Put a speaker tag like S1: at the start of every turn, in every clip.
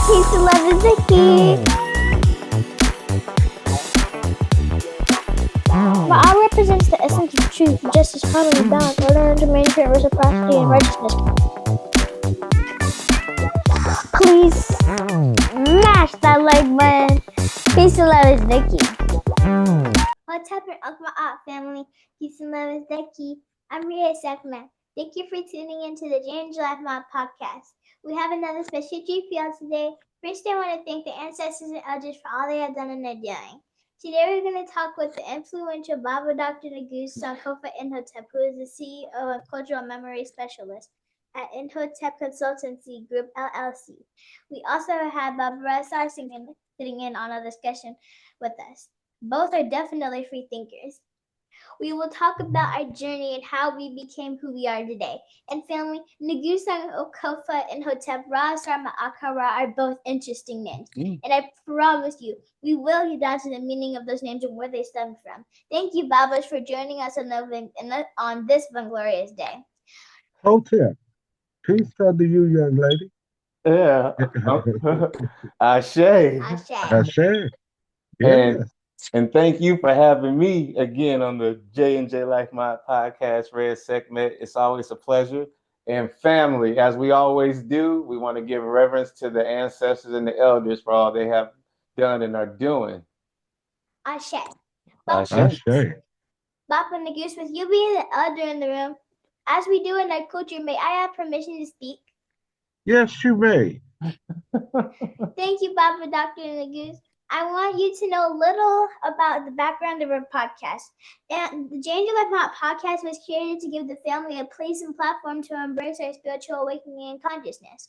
S1: Peace and love is the key. Ma'at represents the essence of truth, justice, harmony, balance, order, and management, reciprocity, and righteousness. Please smash that like button. Peace and love is the key. What's happening, Ma'at family? Peace and love is the key. I'm Reya'Sekhmet. Thank you for tuning into the J&J-Life MA'AT podcast. We have another special treat for y'all today. First, I want to thank the ancestors and elders for all they have done and are doing. Today, we're going to talk with the influential Baba Dr. Negus Imhotep, who is the CEO and Cultural Memory Specialist at Imhotep Consultancy Group, LLC. We also have Baba Rudison sitting in on a discussion with us. Both are definitely free thinkers. We will talk about our journey and how we became who we are today. And family, Negus Sankofa and Imhotep, Maatkara are both interesting names. And I promise you, we will get down to the meaning of those names and where they stem from. Thank you, Babas, for joining us on this glorious day.
S2: Hotep, peace unto you, young lady.
S3: Yeah. Ashe.
S2: Ashe.
S3: Yes. And thank you for having me again on the J&J-Life MA'AT podcast, Reya'Sekhmet. It's always a pleasure. And family, as we always do, we want to give reverence to the ancestors and the elders for all they have done and are doing.
S1: Ashe.
S2: Ashe.
S1: Baba Negus, with you being the elder in the room, as we do in our culture, may I have permission to speak?
S2: Yes, you may.
S1: Thank you, Baba Dr. Negus. I want you to know a little about the background of our podcast. And the J&J-Life MA'AT podcast was created to give the family a place and platform to embrace our spiritual awakening and consciousness.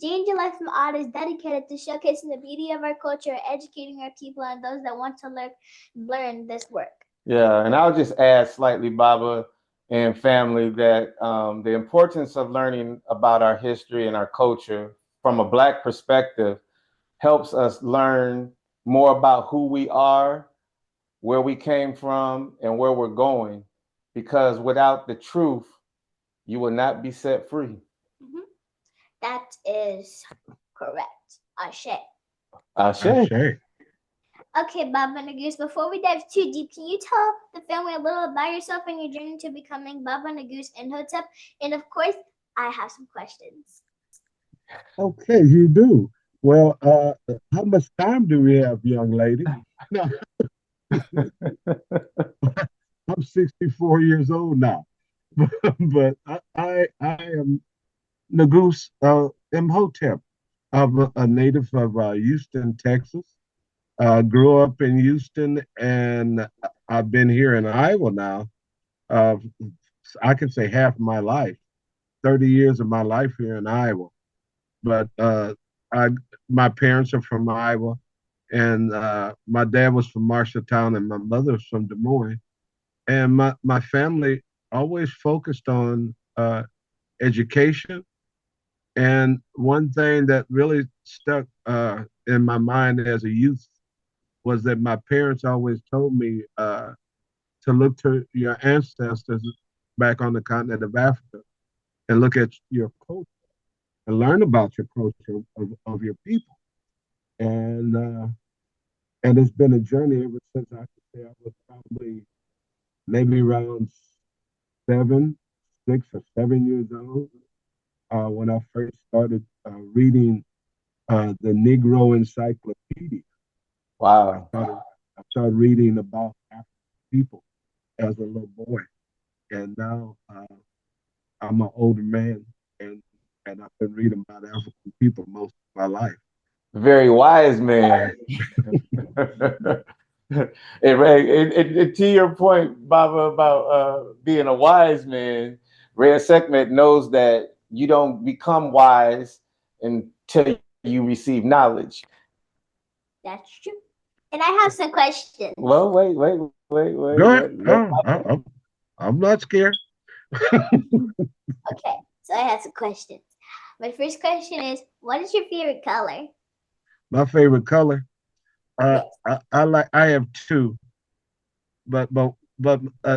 S1: J&J-Life MA'AT is dedicated to showcasing the beauty of our culture, educating our people and those that want to learn this work.
S3: Yeah, and I'll just add slightly, Baba and family, that the importance of learning about our history and our culture from a Black perspective helps us learn more about who we are, where we came from, and where we're going. Because without the truth, you will not be set free.
S1: Mm-hmm. That is correct. Ashe. Okay, Baba Negus, before we dive too deep, can you tell the family a little about yourself and your journey to becoming Baba Negus Imhotep? And of course, I have some questions.
S2: Okay, you do. Well, how much time do we have, young lady? No. I'm 64 years old now, but I am Negus Imhotep. I'm a native of Houston, Texas. Grew up in Houston, and I've been here in Iowa now. I can say half of my life, 30 years of my life here in Iowa. But my parents are from Iowa, and my dad was from Marshalltown, and my mother was from Des Moines. And my family always focused on education. And one thing that really stuck in my mind as a youth was that my parents always told me to look to your ancestors back on the continent of Africa and look at your culture and learn about your culture of your people. And it's been a journey ever since I could say I was probably maybe around 6 or 7 years old when I first started reading the Negro Encyclopedia.
S3: Wow.
S2: I started reading about African people as a little boy. And now I'm an older man, and I've been reading about African people most of my life.
S3: Very wise man. And to your point, Baba, about being a wise man, Reya'Sekhmet knows that you don't become wise until you receive knowledge.
S1: That's true. And I have some questions.
S3: Well, wait.
S2: Go ahead. I'm not scared.
S1: Okay, so I have some questions. My first question is, what is your favorite color?
S2: My favorite color?
S1: Yes.
S2: I have two, but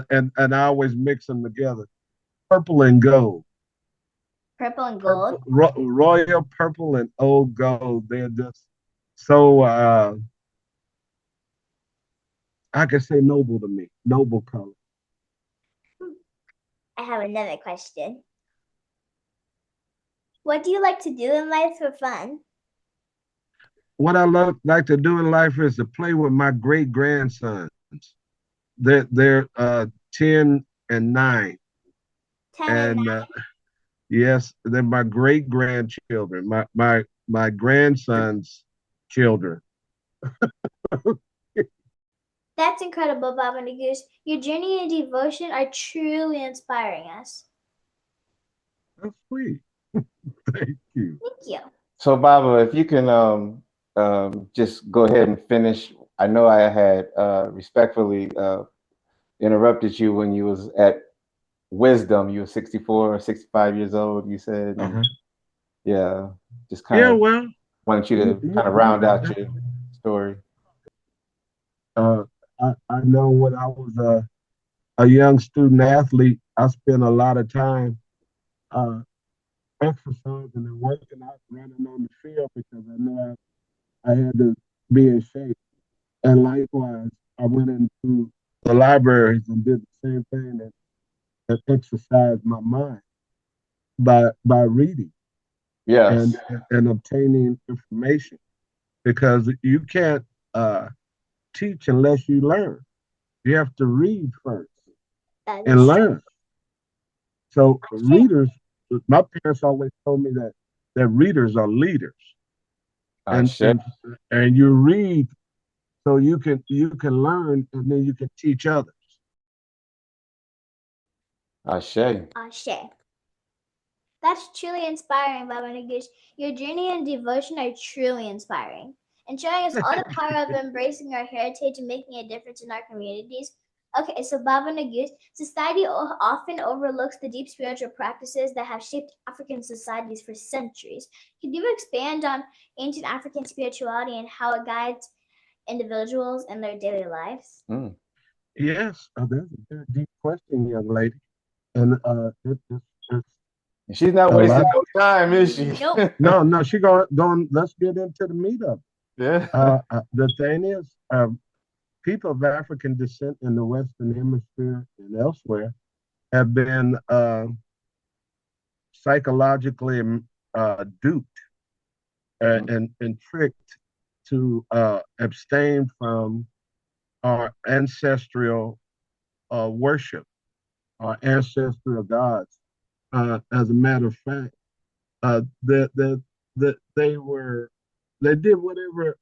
S2: and I always mix them together. Purple and gold.
S1: Purple and gold.
S2: Royal purple and old gold. They're just so I can say noble to me. Noble color.
S1: I have another question. What do you like to do in life for fun?
S2: What I like to do in life is to play with my great grandsons. They're 10 and 9.
S1: 10 and
S2: And
S1: 9.
S2: yes, they're my great grandchildren, my grandsons' children.
S1: That's incredible, Baba Negus. Your journey and devotion are truly inspiring us.
S2: That's sweet. Thank you.
S1: Thank you.
S3: So, Baba, if you can just go ahead and finish. I know I had respectfully interrupted you when you was at Wisdom. You were 64 or 65 years old, you said. Yeah, just kind of wanted you to kind of round out your story.
S2: I know when I was a young student athlete, I spent a lot of time exercising and working out, running on the field because I knew I had to be in shape. And likewise, I went into the libraries and did the same thing that exercised my mind by reading
S3: Yes.
S2: and obtaining information because you can't teach unless you learn. You have to read first and learn. So readers, my parents always told me that readers are leaders, and you read so you can learn and then you can teach others.
S3: Ashe.
S1: Ashe. That's truly inspiring, Baba Negus. Your journey and devotion are truly inspiring and showing us all the power of embracing our heritage and making a difference in our communities. Okay, so Baba Negus, society often overlooks the deep spiritual practices that have shaped African societies for centuries. Could you expand on ancient African spirituality and how it guides individuals in their daily lives?
S2: Yes, that's a very deep question, young lady. And
S3: she's not wasting no time, is she?
S1: Nope.
S2: No, she going. Let's get into the meat of it.
S3: Yeah.
S2: The thing is, people of African descent in the Western Hemisphere and elsewhere have been psychologically duped and tricked to abstain from our ancestral worship, our ancestral gods. As a matter of fact, that they did whatever.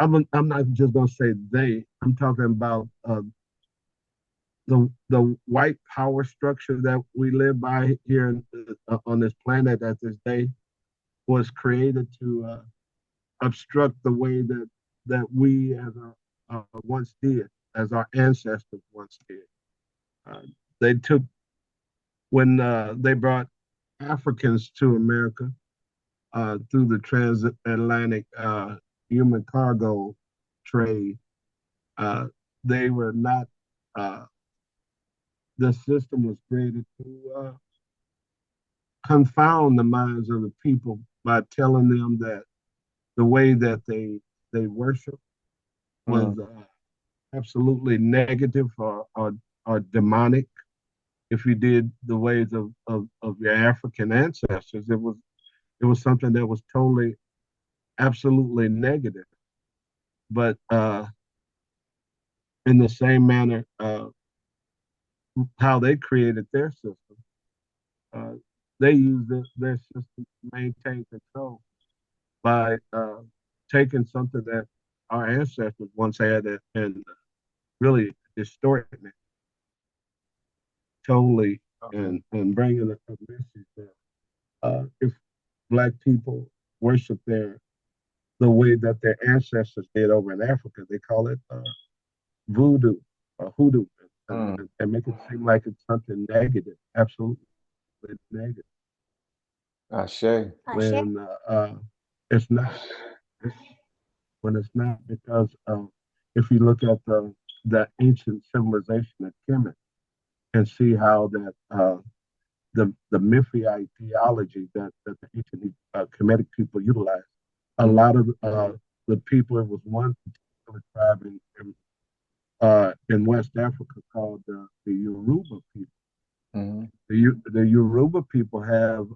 S2: I'm not just gonna say they. I'm talking about the white power structure that we live by here on this planet at this day was created to obstruct the way that we as once did, as our ancestors once did. They took when they brought Africans to America through the transatlantic human cargo trade. They were not. The system was created to confound the minds of the people by telling them that the way that they worship was absolutely negative or demonic. If you did the ways of your African ancestors, it was something that was totally, absolutely negative. But in the same manner, how they created their system, they used their system to maintain control by taking something that our ancestors once had and really distorting it totally and bringing a message that if Black people worship the way that their ancestors did over in Africa, they call it voodoo or hoodoo, and make it seem like it's something negative, absolutely negative.
S3: Ashe.
S2: When it's not. When it's not, because if you look at the ancient civilization of Kemet and see how that the Memphite theology that the ancient Kemetic people utilized. A lot of the people, it was one particular tribe in West Africa called the Yoruba people.
S3: Mm-hmm.
S2: The Yoruba people have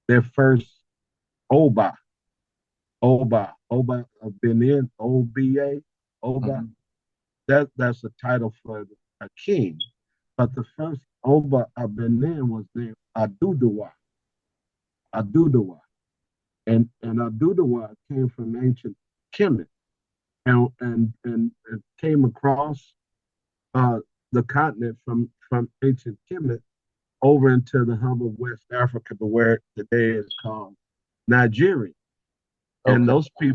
S2: their first Oba of Benin, OBA, Oba.
S3: Mm-hmm.
S2: That's a title for a king. But the first Oba of Benin was named Aduduwa. Aduduwa. And Aduduwa came from ancient Kemet and it came across uh, the continent from ancient Kemet over into the hub of West Africa to where today is called Nigeria. And
S3: Okay.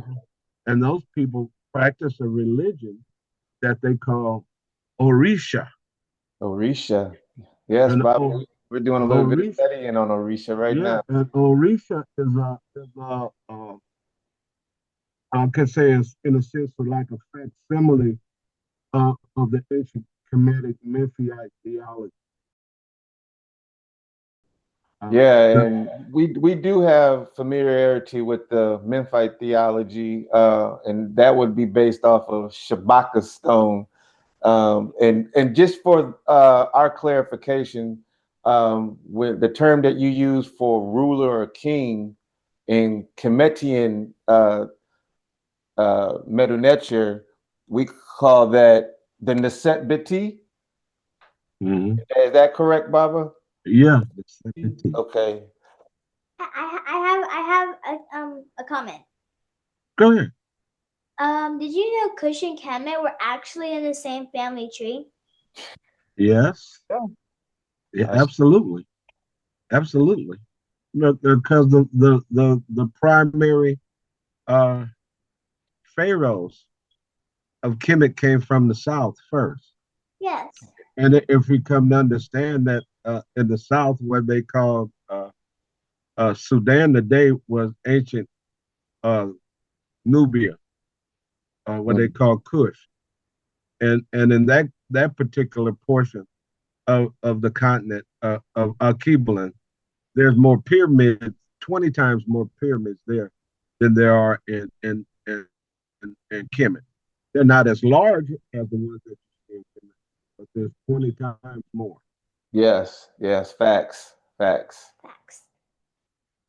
S2: those people practice a religion that they call Orisha.
S3: Orisha. Yes,
S2: And
S3: Bob. We're doing a little bit of
S2: Orisha,
S3: studying on Orisha right
S2: yeah,
S3: now.
S2: and Orisha is I could say it's in a sense like a facsimile of the ancient Kemetic Memphite theology.
S3: Yeah,
S2: The,
S3: and we do have familiarity with the Memphite theology, and that would be based off of Shabaka stone. And just for our clarification, with the term that you use for ruler or king in Kemetian Medunecher, we call that the Neset Biti.
S2: mm-hmm.
S3: Is that correct, Baba?
S2: Yeah.
S3: Okay.
S1: I have a comment.
S2: Go ahead.
S1: Did you know Kush and Kemet were actually in the same family tree?
S2: Yes. Yeah, absolutely. Absolutely. Because the primary uh, pharaohs of Kemet came from the south first.
S1: Yes.
S2: And if we come to understand that in the south, what they called Sudan today was ancient Nubia, what they call Kush. And in that particular portion of the continent of Alkebulan, there's more pyramids, 20 times more pyramids there than there are in Kemet. They're not as large as the ones that you see in Kemet, but there's 20 times more.
S3: Yes, facts.
S1: Facts.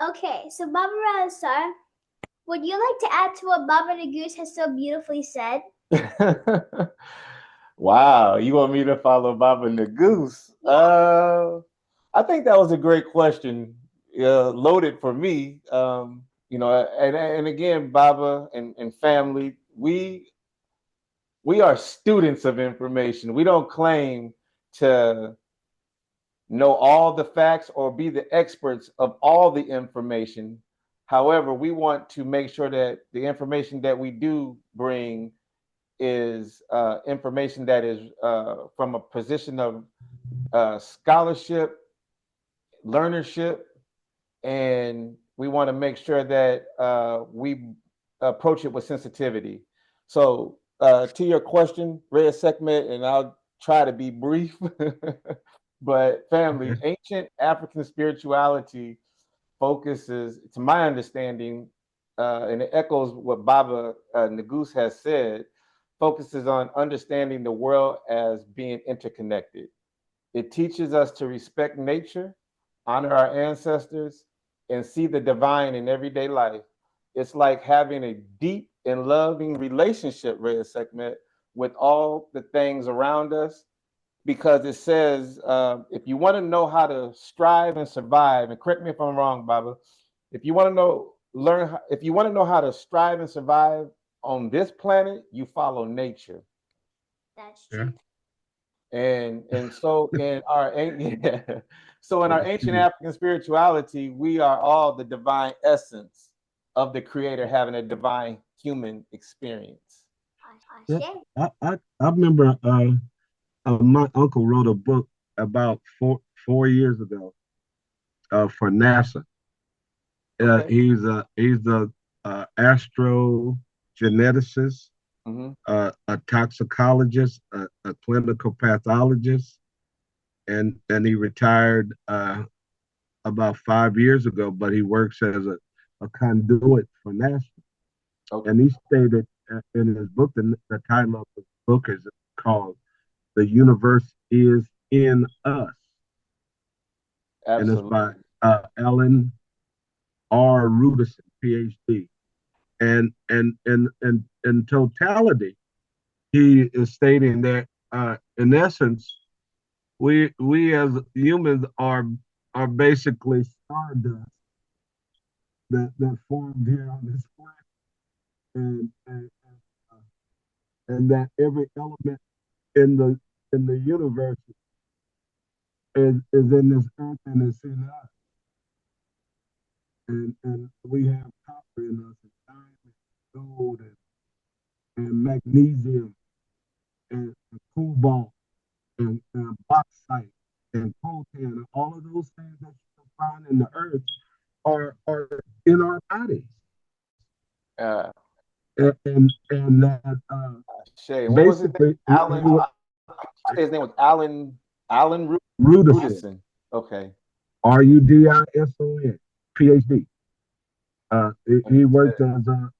S1: Okay, so Baba Razar, would you like to add to what Baba Negus has so beautifully said?
S3: Wow, you want me to follow Baba Negus?
S1: Yeah.
S3: I think that was a great question, loaded for me. And again, Baba and family, we are students of information. We don't claim to know all the facts or be the experts of all the information. However, we want to make sure that the information that we do bring is information that is from a position of scholarship, learnership, and we want to make sure that we approach it with sensitivity. So, to your question, Reya'Sekhmet, and I'll try to be brief, but family,
S2: Okay.
S3: ancient African spirituality focuses, to my understanding, and it echoes what Baba Negus has said, focuses on understanding the world as being interconnected. It teaches us to respect nature, honor our ancestors, and see the divine in everyday life. It's like having a deep and loving relationship, Reya'Sekhmet, with all the things around us, because it says if you want to know how to strive and survive, and correct me if I'm wrong, Baba, if you want to if you want to know how to strive and survive on this planet, you follow nature.
S1: That's true.
S3: And so in our so in our ancient
S2: Yeah.
S3: African spirituality, we are all the divine essence of the Creator having a divine human experience.
S2: Yeah. I remember my uncle wrote a book about four years ago for NASA.
S3: Okay.
S2: He's a astrogeneticist,
S3: Mm-hmm.
S2: a toxicologist, a clinical pathologist, and he retired about 5 years ago, but he works as a conduit for NASA.
S3: Okay.
S2: And he stated in his book, the title of the book is called "The Universe Is in Us," and it's
S3: Absolutely.
S2: by Allan R. Rudison, PhD. And in totality, he is stating that in essence, we as humans are basically stardust that formed here on this planet, and that every element in the universe is in this earth and is in us. And we have copper in us, and diamond, gold, and magnesium, and cobalt, and bauxite, and coltan, and all of those things that you can find in the earth are in our bodies.
S3: Uh,
S2: And that
S3: Shay, what was his name?
S2: basically
S3: Alan. His name was Alan
S2: Rudison,
S3: Rudison. Okay.
S2: Rudison, PhD. He worked as a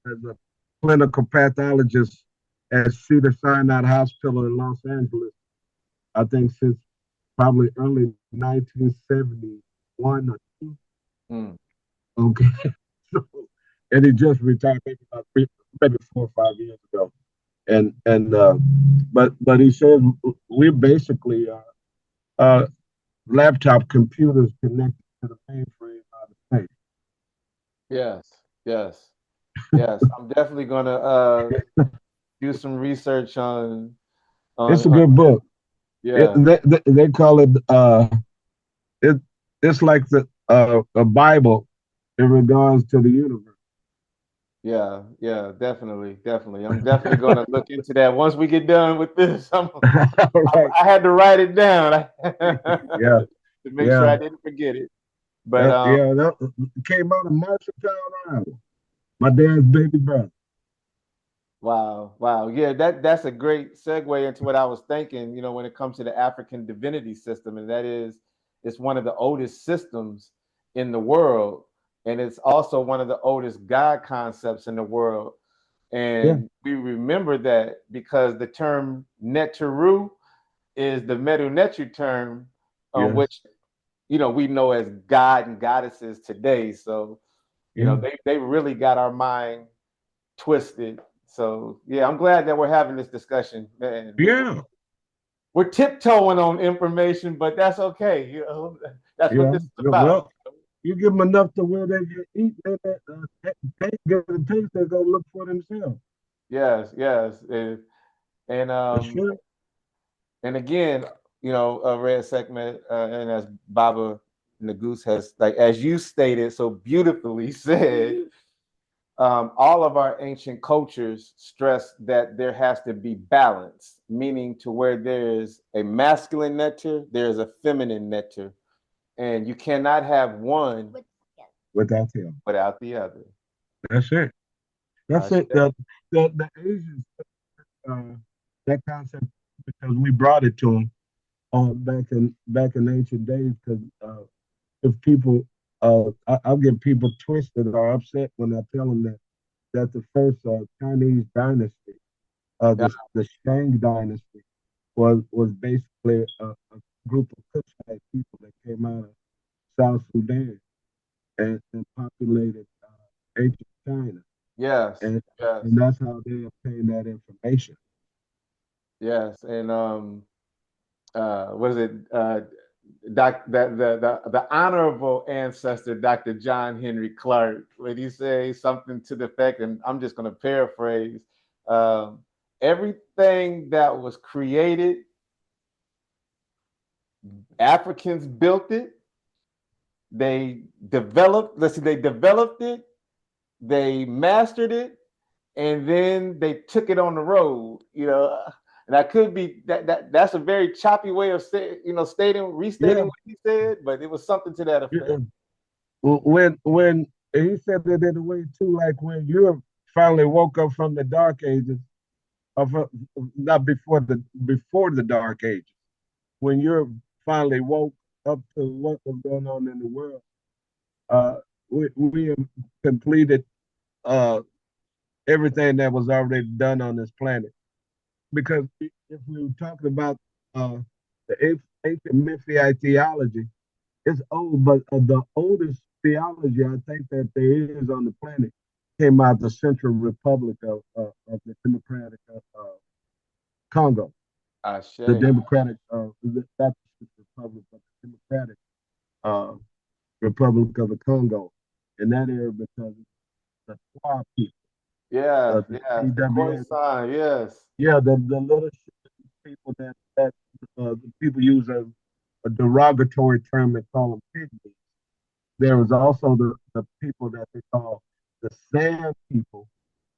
S2: clinical pathologist at Cedar-Sinai Hospital in Los Angeles, I think since probably early 1971 or two.
S3: Mm.
S2: Okay. So, and he just retired maybe 4 or 5 years ago. But he said we're basically uh, laptop computers connected to the mainframe out of space.
S3: Yes. Yes. Yes. I'm definitely gonna do some research
S2: It's a
S3: on
S2: good book.
S3: yeah.
S2: They call it it's like a Bible in regards to the universe.
S3: Yeah, yeah, definitely, definitely. I'm definitely gonna look into that once we get done with this.
S2: Right.
S3: I had to write it down
S2: Yeah.
S3: to make sure
S2: Yeah.
S3: I didn't forget it. But
S2: Yeah. That came out of Marshalltown, Iowa. My dad's baby brother.
S3: wow, wow, yeah, that's a great segue into what I was thinking. You know, when it comes to the African divinity system, and that is, it's one of the oldest systems in the world, and it's also one of the oldest God concepts in the world.
S2: Yeah.
S3: And we remember that because the term Neteru is the Medu Neter term,
S2: Yes.
S3: which we know as God and goddesses today. So
S2: Yeah.
S3: they really got our mind twisted. So yeah, I'm glad that we're having this discussion, man.
S2: Yeah.
S3: We're tiptoeing on information, but that's okay. That's what
S2: Yeah.
S3: this is about.
S2: Well, you give them enough to where they can eat, they get the taste, they're gonna look for themselves.
S3: Yes, yes, and
S2: For sure.
S3: and again, Reya'Sekhmet, and as Baba Negus has, like as you stated so beautifully said, all of our ancient cultures stress that there has to be balance, meaning to where there is a masculine nectar, there is a feminine nectar, and you cannot have one
S2: Without him.
S3: without the other.
S2: That's it. That's it.
S3: Ashe.
S2: The Asians uh, that concept because we brought it to them back in ancient days. Because if people, I'll get people twisted or upset when I tell them that the first Chinese dynasty,
S3: Yeah.
S2: the Shang dynasty, was basically a group of Kushite people that came out of South Sudan and populated ancient China,
S3: Yes,
S2: and
S3: yes,
S2: and that's how they obtained that information.
S3: yes, and was it the honorable ancestor Dr. John Henry Clark, when he say something to the effect, and I'm just going to paraphrase, um, everything that was created, Africans built it, they developed, let's see, they developed it, they mastered it, and then they took it on the road, and that could be that's a very choppy way of restating
S2: Yeah,
S3: what he said, but it was something to that effect.
S2: yeah. When he said that in a way too, like when you finally woke up from the dark ages, of not before the dark ages, when you're finally woke up to what was going on in the world, uh, we have completed uh, everything that was already done on this planet. Because if we were talking about the ancient Memphite theology, it's old, but the oldest theology I think that there is on the planet came out of the Central Republic of the Democratic Congo, the
S3: Ashe.
S2: Democratic, not the Republic, but the Democratic uh, Republic of the Congo, in that area because it's the Twa people,
S3: Yeah,
S2: the
S3: yeah. The
S2: TWS,
S3: Khoisan, yes.
S2: yeah, the little people that the people use a derogatory term and call them pygmies. There was also the people that they call the Sand people,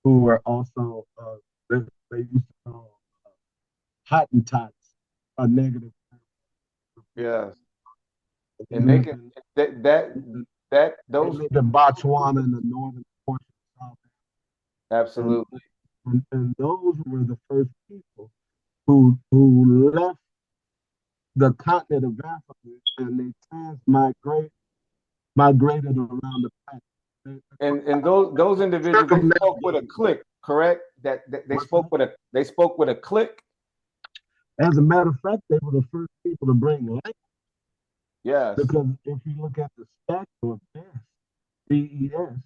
S2: who were also they, they used to call Hottentots, a negative term for people.
S3: Yes.
S2: They
S3: And they
S2: lived
S3: can
S2: in
S3: that
S2: they
S3: those
S2: lived in Botswana in the northern portion of South Africa.
S3: absolutely.
S2: And those were the first people who left the continent of Africa and they migrated around the planet.
S3: And those individuals they spoke with a
S2: Circumnavigated.
S3: click, correct? That they
S2: What's
S3: spoke
S2: that?
S3: with a click.
S2: As a matter of fact, they were the first people to bring light
S3: Yes.
S2: because if you look at the statue of Bess, BES, he's a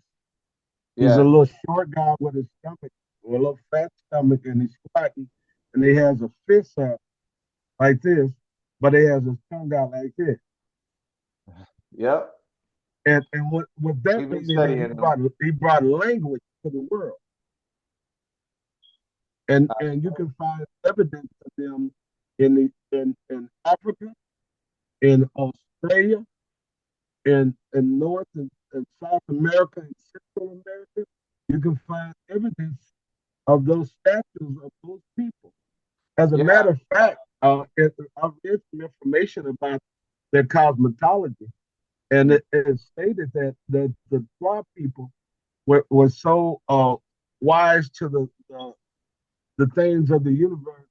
S3: Yes.
S2: little short guy with his stomach, a little fat stomach, and he's squatting, and he has a fist up like this, but he has his tongue out like this.
S3: Yep.
S2: And what that
S3: We've been
S2: means is that
S3: studying them.
S2: he brought language to the world. And you can find evidence of them in Africa, in Australia, in North and South America and Central America. You can find evidence of those statues of those people. As a
S3: Yeah.
S2: matter of fact, I've read some information about their cosmetology, and it stated that the Twa people were so wise to the things of the universe,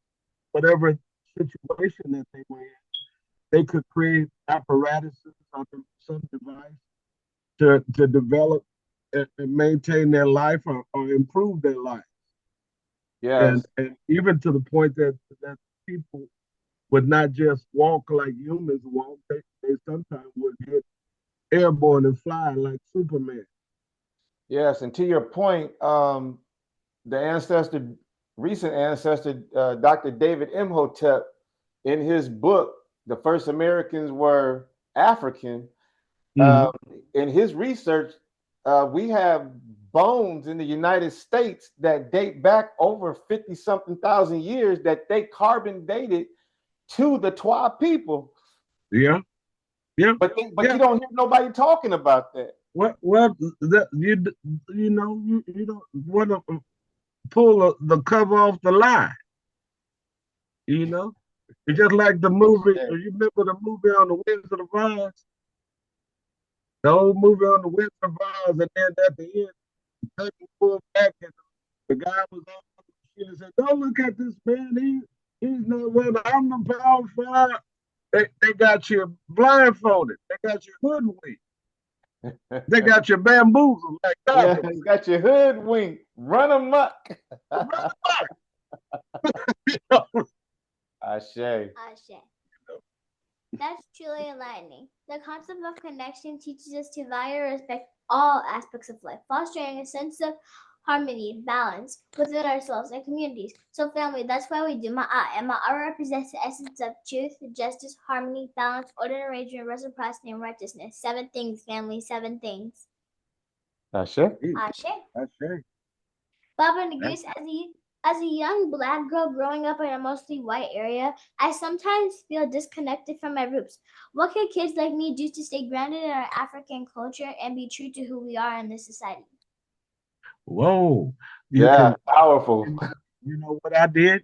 S2: whatever situation that they were in, they could create apparatuses or some device to develop and maintain their life or improve their life.
S3: Yes.
S2: And even to the point that people would not just walk like humans walk, they sometimes would get airborne and fly like Superman.
S3: Yes. And to your point, the ancestor, recent ancestor, Dr. David Imhotep, in his book, The First Americans Were African,
S2: Mm-hmm.
S3: in his research, we have bones in the United States that date back over 50 something thousand years that they carbon dated to the Twa people.
S2: Yeah, yeah,
S3: But
S2: yeah.
S3: you don't hear nobody talking about that.
S2: Well, that you know you don't want to pull the cover off the lie. You know, it's just like the movie. You remember the movie on the Wizard of Oz? The old movie on the Wizard of Oz, and then at the end, Peggy pulled back, and the guy was on the machine and said, "Don't look at this man. He's not one. I'm the powerful." They got you blindfolded. They got you hoodwinked. They got you bamboozled like
S3: Yeah,
S2: that.
S3: you got your hoodwinked, run amok. Ashe.
S1: Ashe. That's truly enlightening. The concept of connection teaches us to value and respect all aspects of life, fostering a sense of harmony, balance within ourselves and communities. So, family, that's why we do Ma'at. And Ma'at represents the essence of truth, justice, harmony, balance, order, arrangement, reciprocity, and righteousness. 7 things, family, 7 things.
S3: Ashe.
S1: Ashe.
S2: Ashe.
S1: Baba Negus, as a young Black girl growing up in a mostly white area, I sometimes feel disconnected from my roots. What can kids like me do to stay grounded in our African culture and be true to who we are in this society?
S2: Whoa. You
S3: Yeah,
S2: can,
S3: powerful.
S2: you know what I did?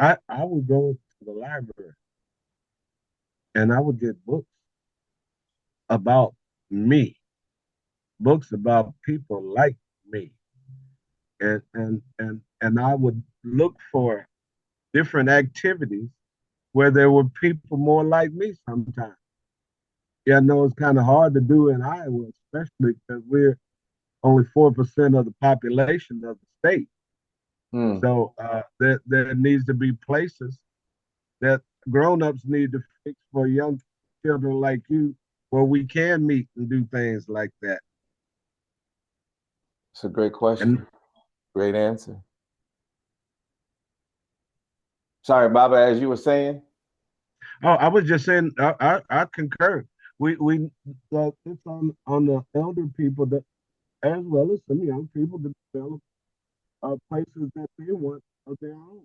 S2: I would go to the library and I would get books about me, books about people like me. And I would look for different activities where there were people more like me sometimes. Yeah, I know it's kind of hard to do in Iowa, especially because we're only 4% of the population of the state.
S3: Mm.
S2: So there needs to be places that grown-ups need to fix for young children like you, where we can meet and do things like that.
S3: It's a great question.
S2: And
S3: Great answer. Sorry, Baba, as you were saying.
S2: oh, I was just saying, I concur. We it's on the elder people that, as well as some young people, to develop places that they want of their own.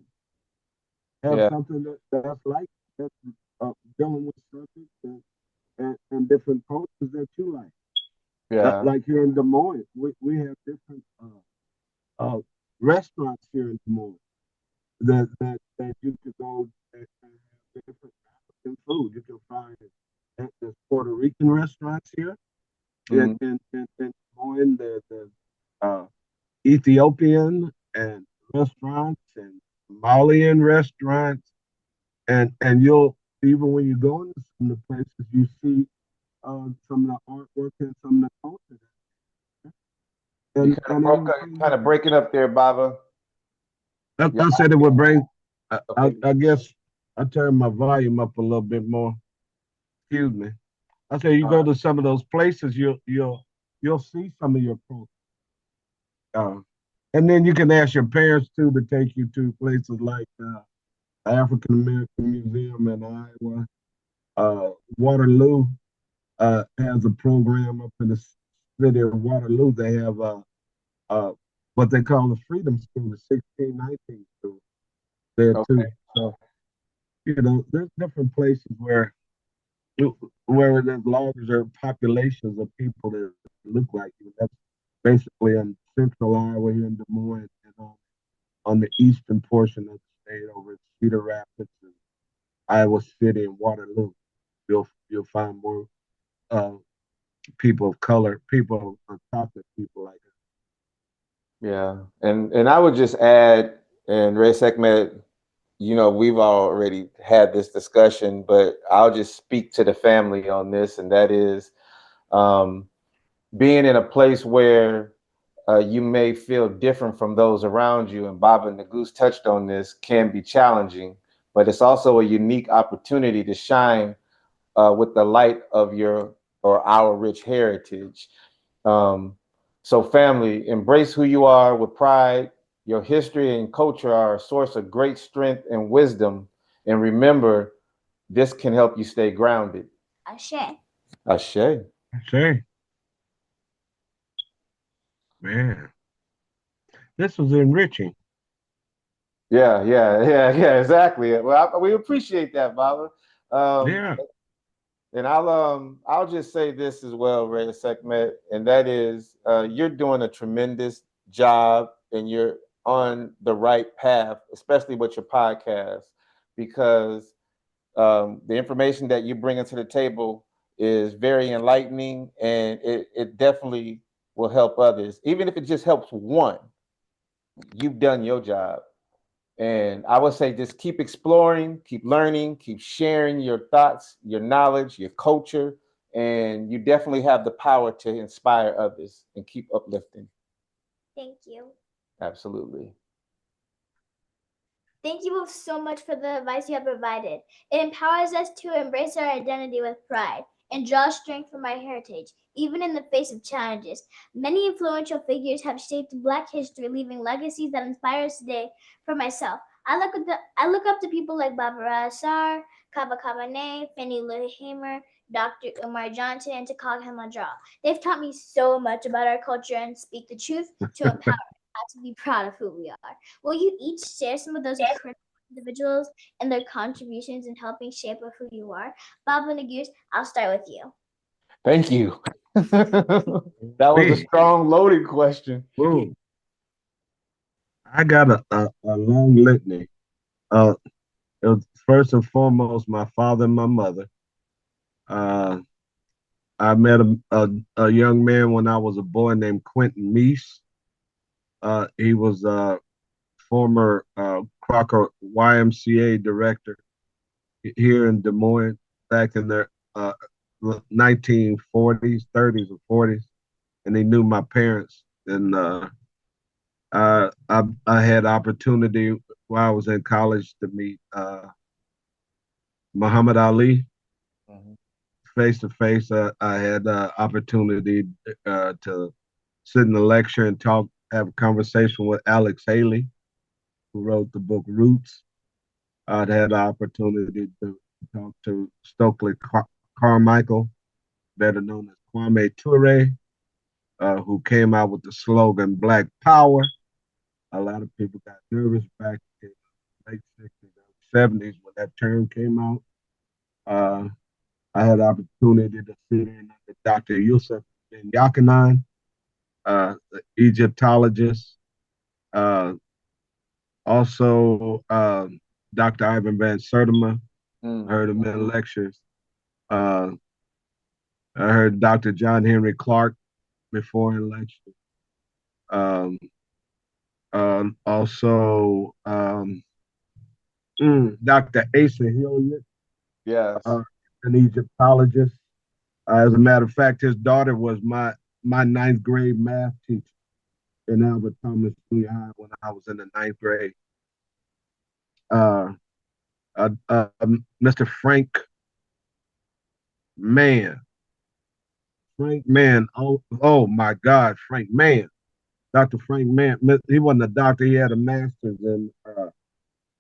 S2: Have
S3: Yeah,
S2: something that's like that, dealing with subjects and different cultures that you like.
S3: yeah,
S2: Like here in Des Moines, we have different uh, restaurants here in Des Moines that you could go and have different African food. You can find there's Puerto Rican restaurants here
S3: mm,
S2: in Des Moines. The uh, Ethiopian and restaurants and Malian restaurants, and you'll even when you go into some of the places, you see some of the artwork and some of the culture
S3: you
S2: and everything
S3: kind
S2: that
S3: of breaking up there, Baba. Yeah,
S2: I said it would bring.
S3: okay.
S2: I guess I turned my volume up a little bit more. Excuse me. I say you
S3: All
S2: go
S3: right.
S2: to some of those places, you'll see some of your culture. Uh, and then you can ask your parents too to take you to places like African American Museum in Iowa. Waterloo has a program up in the city of Waterloo. They have uh, what they call the Freedom School, the 1619 school there
S3: Okay.
S2: too. So there's different places where there's larger populations of people that look like you. That's basically in central Iowa here in Des Moines and on the eastern portion of the state over in Cedar Rapids and Iowa City and Waterloo. You'll find more uh, people of color, people on top of people like us.
S3: Yeah, and I would just add, and Reya'Sekhmet, we've already had this discussion, but I'll just speak to the family on this, and that is um, being in a place where you may feel different from those around you, and Baba and the Goose touched on this, can be challenging, but it's also a unique opportunity to shine with the light of your or our rich heritage. Um, so, family, embrace who you are with pride. Your history and culture are a source of great strength and wisdom. And remember, this can help you stay grounded.
S1: Ashe.
S3: Ashe.
S2: Say, man, this was enriching.
S3: Yeah, exactly. Well, we appreciate that, Baba. Um,
S2: Yeah,
S3: and I'll just say this as well, Ray Sekhmet, and that is you're doing a tremendous job and you're on the right path, especially with your podcast, because the information that you bring into the table is very enlightening and it definitely will help others. Even if it just helps one, you've done your job. And I would say just keep exploring, keep learning, keep sharing your thoughts, your knowledge, your culture, and you definitely have the power to inspire others and keep uplifting.
S1: Thank you.
S3: Absolutely.
S1: Thank you both so much for the advice you have provided. It empowers us to embrace our identity with pride and draw strength from our heritage, even in the face of challenges. Many influential figures have shaped Black history, leaving legacies that inspire us today. For myself, I look up to people like Barbara Assar, Kaba Kabane, Fannie Lou Hamer, Dr. Umar Johnson, and Takal Hamadra. They've taught me so much about our culture and speak the truth to empower us to be proud of who we are. Will you each share some of those incredible individuals and their contributions in helping shape of who you are? Bob and Negus, I'll start with you.
S3: Thank you. That was a
S2: me.
S3: strong, loaded question.
S2: Boom. I got a long litany. Uh, it was first and foremost my father and my mother. Uh, I met a young man when I was a boy named Quentin Meese. He was a former Crocker YMCA director. here in Des Moines back in the 1940s, 30s, or 40s, and they knew my parents. And I had opportunity while I was in college to meet Muhammad Ali face to face. I had opportunity to sit in the lecture and talk, have a conversation with Alex Haley, who wrote the book Roots. I'd had the opportunity to talk to Stokely Carmichael, better known as Kwame Ture, who came out with the slogan Black Power. A lot of people got nervous back in the late 60s and 70s when that term came out. I had the opportunity to sit in with Dr. Yusuf bin Yakanan, the Egyptologist. Uh, Also, Dr. Ivan Van Sertima. I heard him in lectures. Uh, I heard Dr. John Henry Clark before in lectures. Um, also, Dr. Asa Hilliard,
S3: Yes.
S2: an Egyptologist. As a matter of fact, his daughter was my ninth grade math teacher in Albert Thomas Junior High when I was in the ninth grade. Mr. Frank Mann. Frank Mann. Oh my God, Frank Mann. Dr. Frank Mann. He wasn't a doctor. He had a master's in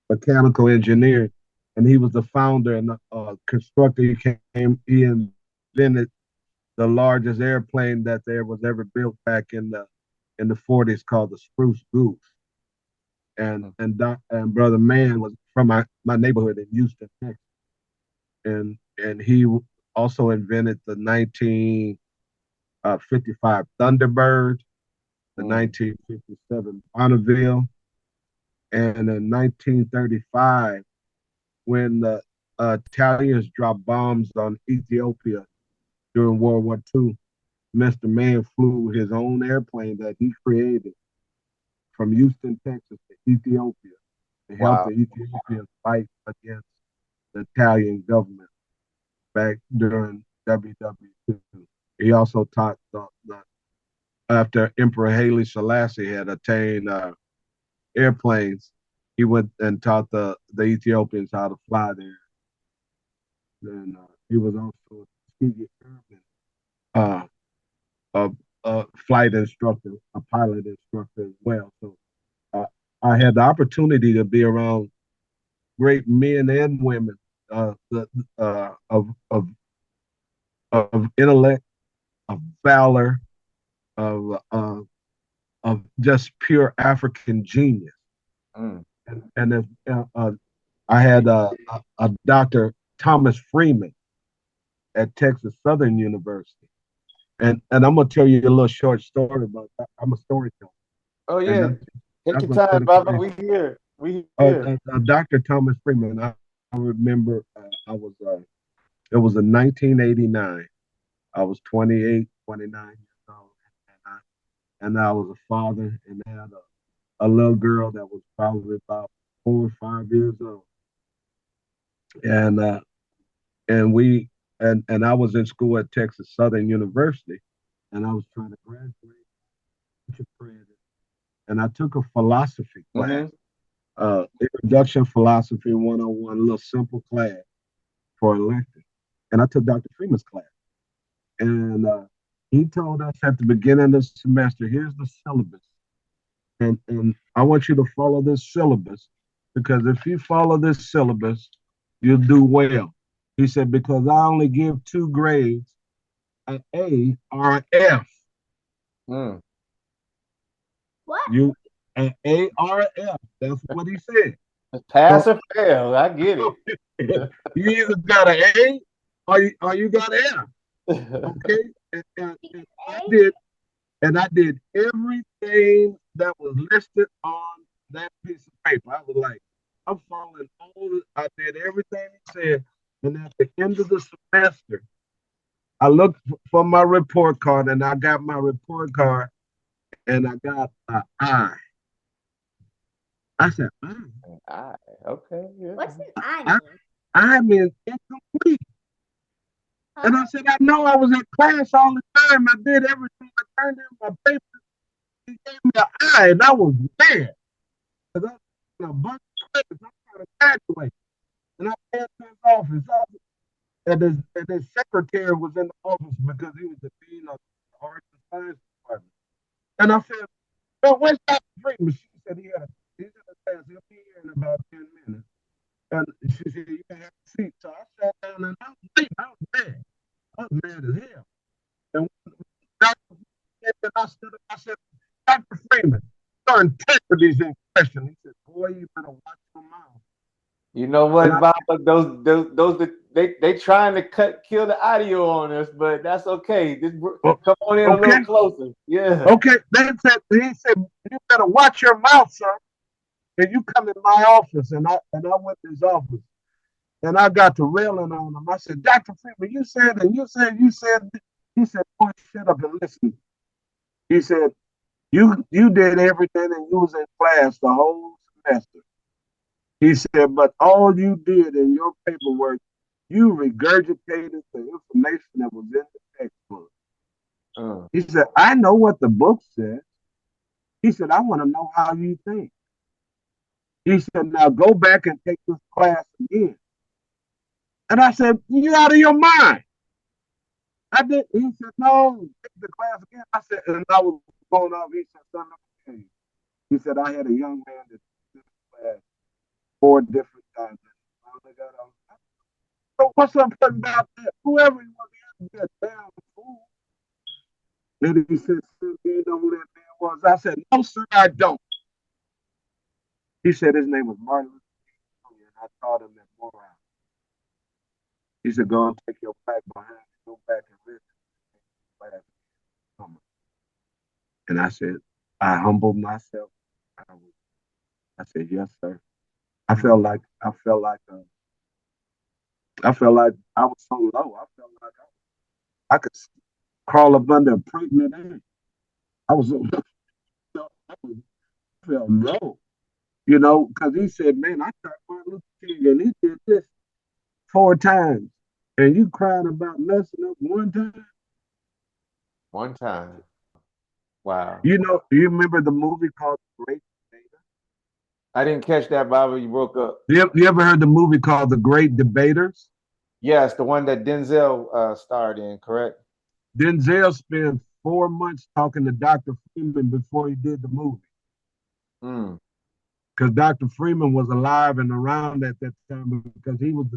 S2: mechanical engineering, and he was the founder and constructor. He invented the largest airplane that there was ever built back in the 40s, called the Spruce Goose. And Brother Mann was from my neighborhood in Houston, Texas, and he also invented the 1955 Thunderbird, the 1957 Bonneville, and in 1935, when the Italians dropped bombs on Ethiopia during World War II, Mr. Mann flew his own airplane that he created from Houston, Texas to Ethiopia to help the Ethiopians fight against the Italian government back during WW2. He also taught after Emperor Haile Selassie had attained airplanes, he went and taught the Ethiopians how to fly there. And he was also a Tuskegee Airman, a flight instructor, a pilot instructor as well. So I had the opportunity to be around great men and women of intellect, of valor, of just pure African genius. And I had a Dr. Thomas Freeman at Texas Southern University. And I'm going to tell you a little short story about that. I'm a storyteller.
S3: Oh, yeah. Take your time, Baba. We here.
S2: Dr. Thomas Freeman, I remember it was in 1989. I was 28, 29 years old. And I was a father and had a little girl that was probably about 4 or 5 years old. And I was in school at Texas Southern University, and I was trying to graduate, and I took a philosophy class, Introduction Philosophy 101, a little simple class for elective. And I took Dr. Freeman's class, and he told us at the beginning of the semester, here's the syllabus, and I want you to follow this syllabus, because if you follow this syllabus, you'll do well. He said, because I only give 2 grades, an A or an F.
S1: What?
S2: An A or an F. That's what he said.
S3: Pass or fail. I get it.
S2: You either got an A or you got an F. Okay? And I did everything that was listed on that piece of paper. I was like, I'm following I did everything he said. And at the end of the semester, I looked for my report card, and I got my report card, and I got an I. I said,
S3: I. Okay. Yeah.
S1: What's an I mean?
S2: I'm incomplete. And I said, I know I was in class all the time. I did everything. I turned in my paper. He gave me an eye, and I was mad. Because I was in a bunch of credits. I'm trying to graduate. And I passed his office. And his secretary was in the office because he was the dean of the arts and science department. And I said, well, where's Dr. Freeman? She said he's in the class. He'll be here in about 10 minutes. And she said, you can have a seat. So I sat down and I was late. I was mad. I was mad as hell. And I stood up, I said, Dr. Freeman, your integrity's in question. He said, boy, you better watch your mouth.
S3: You know what, Bob? They trying to kill the audio on us, but that's okay. Just come on in a little closer. Yeah.
S2: Okay. He said, you better watch your mouth, sir. And you come in my office. And I went to his office. And I got to railing on him. I said, Dr. Freeman, you said. He said, boy, shut up and listen. He said, you did everything and you was in class the whole semester. He said, but all you did in your paperwork, you regurgitated the information that was in the textbook. He said, I know what the book says. He said, I want to know how you think. He said, now go back and take this class again. And I said, you out of your mind. I did. He said, no, take the class again. I said, and I was going off. He said, son, let me tell you. He said, I had a young man that took this class 4 different times. So what's up about that? Whoever you want to be that damn fool. And he said, do you know who that man was? I said, no, sir, I don't. He said his name was Martin Luther King, and I taught him that moral. He said, go and take your back behind, go back and listen. And I said, I humbled myself. I said, yes, sir. I felt like I was so low. I felt like I could crawl up under a pregnant ant. I was so I felt low, because he said, man, I taught Martin Luther King and he did this 4 times. And you crying about messing up 1 time?
S3: 1 time. Wow.
S2: You remember the movie called The Great Debater?
S3: I didn't catch that, Bobby. You broke up.
S2: You ever heard the movie called The Great Debaters?
S3: Yes, the one that Denzel starred in, correct?
S2: Denzel spent 4 months talking to Dr. Freeman before he did the movie. Because Dr. Freeman was alive and around at that time because he was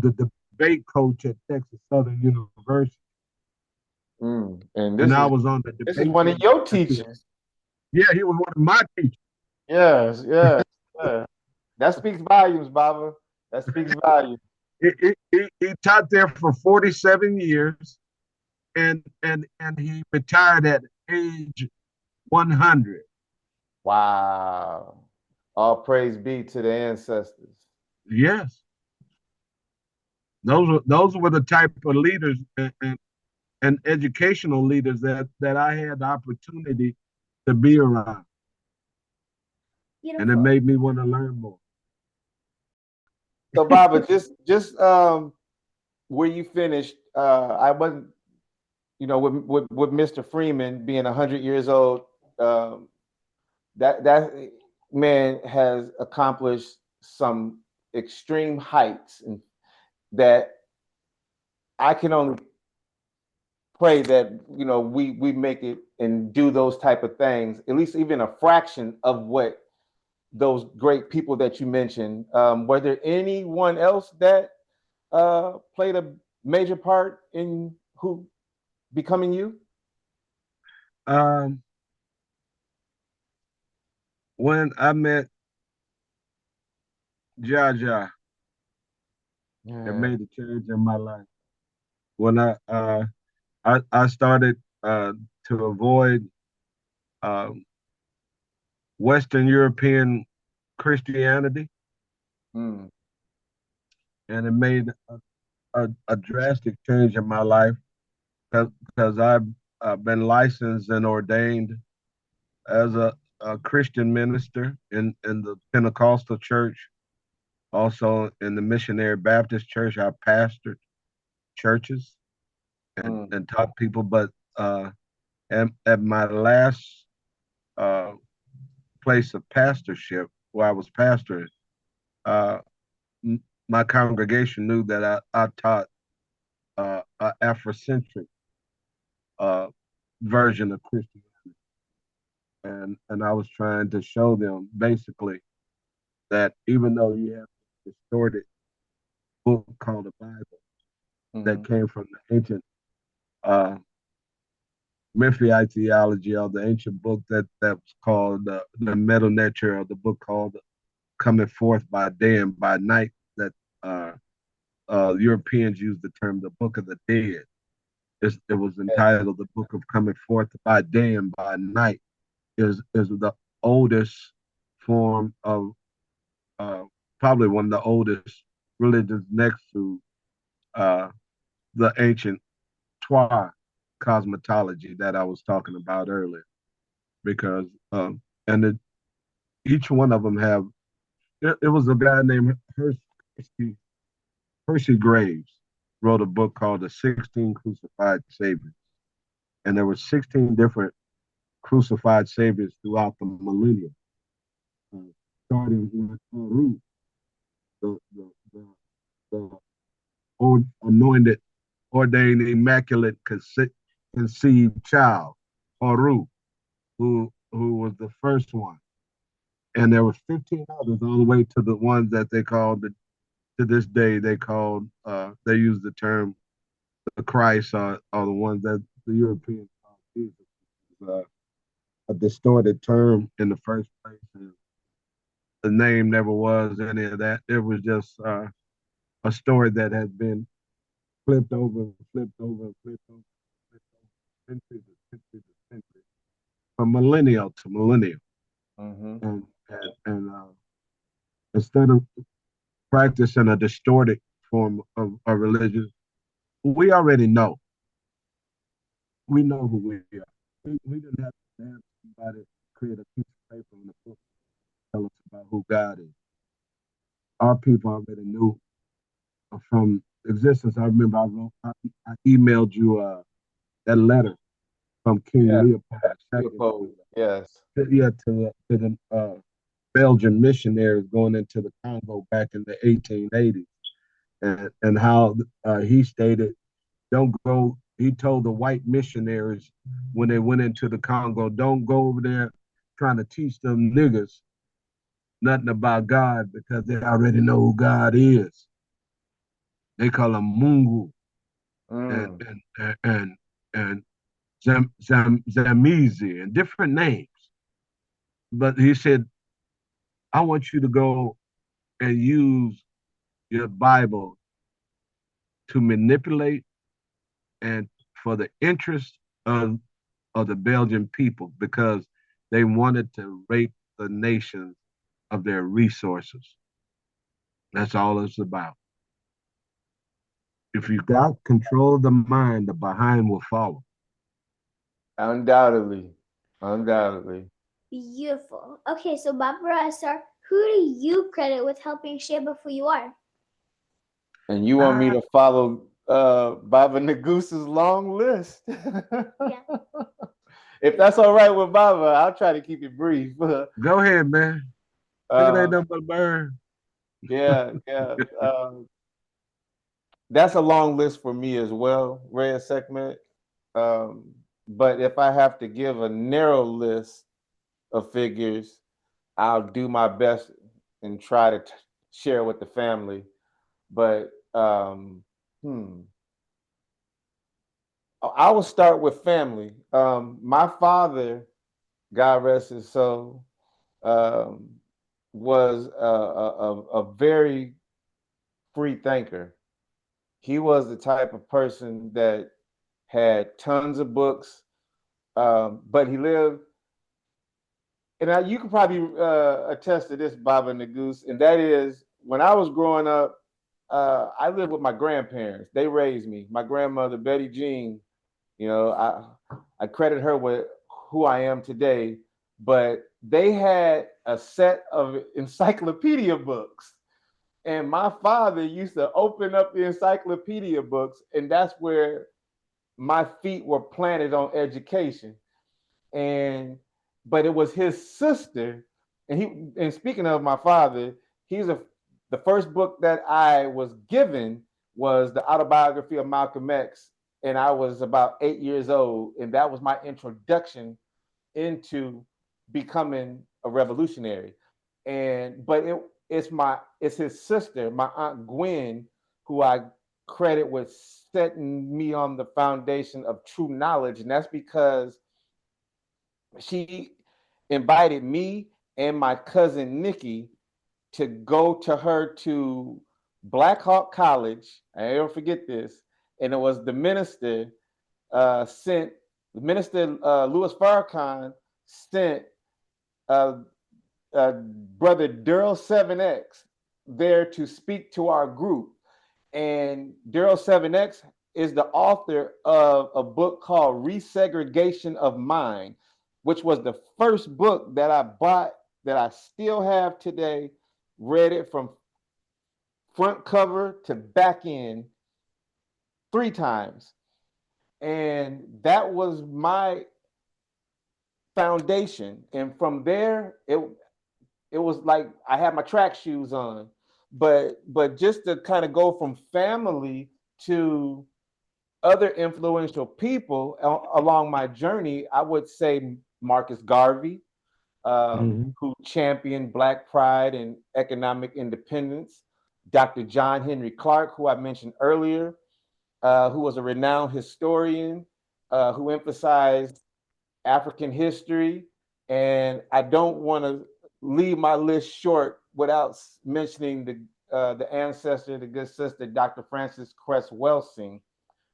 S2: the debate coach at Texas Southern University.
S3: And
S2: I was on the debate.
S3: This is one of your teachers.
S2: Yeah, he was one of my teachers.
S3: Yes. That speaks volumes, Baba. That speaks volumes.
S2: He taught there for 47 years, and he retired at age 100.
S3: Wow. All praise be to the ancestors.
S2: Yes. Those were the type of leaders and educational leaders that I had the opportunity to be around. Beautiful. And it made me want to learn more.
S3: So, Baba, just where you finished, I wasn't, with Mr. Freeman being 100 years old, that man has accomplished some extreme heights, and that I can only pray that we make it and do those type of things, at least even a fraction of what those great people that you mentioned. Were there anyone else that played a major part in who becoming you?
S2: When I met Jaja, it made a change in my life. When I started to avoid Western European Christianity, and it made a drastic change in my life because I've been licensed and ordained as a Christian minister in the Pentecostal church Also in the Missionary Baptist Church, I pastored churches and taught people. But at my last uh, place of pastorship, where I was pastoring, uh, my congregation knew that I taught an Afrocentric uh, version of Christianity, and I was trying to show them basically that even though you have a distorted book called the Bible that came from the ancient uh, Memphite theology, or the ancient book that was called the Metal Nature, or the book called Coming Forth by Day and by Night, that uh, Europeans used the term the Book of the Dead. It was entitled the Book of Coming Forth by Day and by Night. Is the oldest form of uh, probably one of the oldest religions next to uh, the ancient Twa cosmetology that I was talking about earlier. Because and each one of them have. It was a guy named Percy Graves wrote a book called The 16 Crucified Saviors, and there were 16 different crucified saviors throughout the millennium, uh, starting with Ruth, the, the, the, the anointed, ordained, immaculate, conceived child, Haru, who was the first one. And there were 15 others all the way to the ones that they called, to this day, they use the term the Christ, are the ones that the Europeans call Jesus. A distorted term in the first place. And the name never was any of that. It was just a story that has been flipped over and flipped over and flipped over, flipped over, century to century to century, from millennial to millennial. And instead of practicing a distorted form of a religion, we already know. We know who we are. We didn't have to have somebody create a piece of paper in a book to tell us about who God is. Our people already knew from existence. I remember I emailed you that letter from King Leopold II.
S3: Yes.
S2: Yeah, to the Belgian missionaries going into the Congo back in the 1880s, and how he stated, don't go. He told the white missionaries when they went into the Congo, don't go over there trying to teach them niggas nothing about God, because they already know who God is. They call him Mungu and Zamizi and different names. But he said, I want you to go and use your Bible to manipulate and for the interest of the Belgian people, because they wanted to rape the nations of their resources. That's all it's about. If you got control of the mind, the behind will follow.
S3: Undoubtedly. Undoubtedly.
S1: Beautiful. Okay, so Barbara, sir, who do you credit with helping shape up who you are?
S3: And you want me to follow Baba Negus's long list?
S1: Yeah.
S3: If that's all right with Baba, I'll try to keep it brief.
S2: Go ahead, man. Look at that number burn.
S3: Yeah. That's a long list for me as well, Reya'Sekhmet. But if I have to give a narrow list of figures, I'll do my best and try to share with the family. But I will start with family. My father, God rest his soul, was a very free thinker. He was the type of person that had tons of books, but he lived, and you can probably attest to this, Baba Negus, and that is when I was growing up, I lived with my grandparents. They raised me. My grandmother, Betty Jean, I credit her with who I am today, but they had a set of encyclopedia books. And my father used to open up the encyclopedia books, and that's where my feet were planted on education. And but it was his sister, and speaking of my father, he's a the first book that I was given was the autobiography of Malcolm X, and I was about 8 years old, and that was my introduction into becoming a revolutionary. And but it's his sister, my aunt Gwen, who I credit with setting me on the foundation of true knowledge, and that's because she invited me and my cousin Nikki to go to her to Black Hawk College. I never forget this. And it was the minister sent the minister Louis Farrakhan sent uh, uh, brother Daryl 7X there to speak to our group. And Daryl 7X is the author of a book called Resegregation of Mind, which was the first book that I bought that I still have today. Read it from front cover to back end 3 times. And that was my foundation. And from there, it was like I had my track shoes on. But just to kind of go from family to other influential people along my journey, I would say Marcus Garvey, who championed Black pride and economic independence. Dr. John Henry Clark, who I mentioned earlier, who was a renowned historian, who emphasized African history. And I don't want to leave my list short without mentioning the ancestor, the good sister, Dr. Frances Cress Welsing,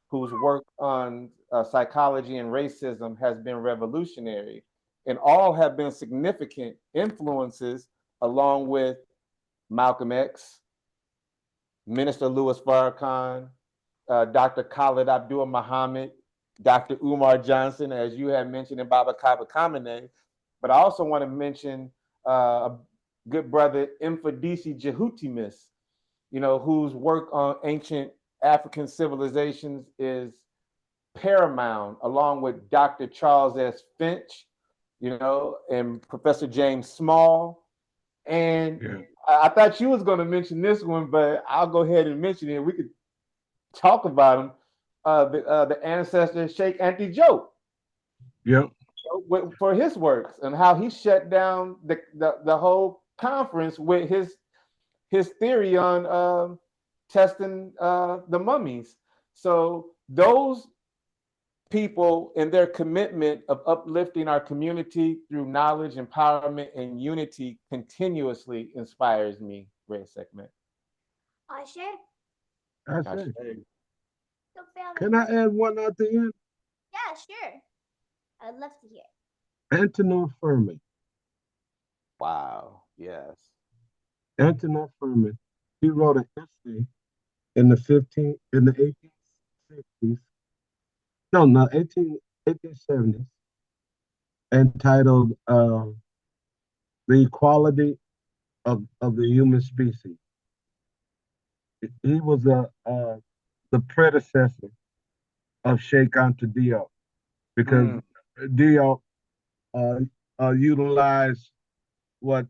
S3: whose work on psychology and racism has been revolutionary. And all have been significant influences, along with Malcolm X, Minister Louis Farrakhan, Dr. Khalid Abdul Muhammad, Dr. Umar Johnson, as you had mentioned, in Baba Kaba Kamene. But I also want to mention a good brother, Mfadisi Jehutimus, whose work on ancient African civilizations is paramount, along with Dr. Charles S. Finch, and Professor James Small. And
S2: Yeah.
S3: I thought you was going to mention this one, but I'll go ahead and mention it. We could talk about him. The ancestor Sheikh Anti Joe.
S2: Yep.
S3: For his works and how he shut down the whole conference with his theory on testing the mummies. So those people and their commitment of uplifting our community through knowledge, empowerment, and unity continuously inspires me, Reya'Sekhmet.
S1: I share.
S2: I say.
S1: So family.
S2: Can I add one at the end?
S1: Yeah, sure. I'd love to hear.
S2: Antonio Furman.
S3: Wow. Yes.
S2: Antonio Furman. He wrote an essay in the 1860s. No, 1870s, entitled "The Equality of the Human Species." He was the predecessor of Sheikh Anta Diop, because Diop uh, utilized what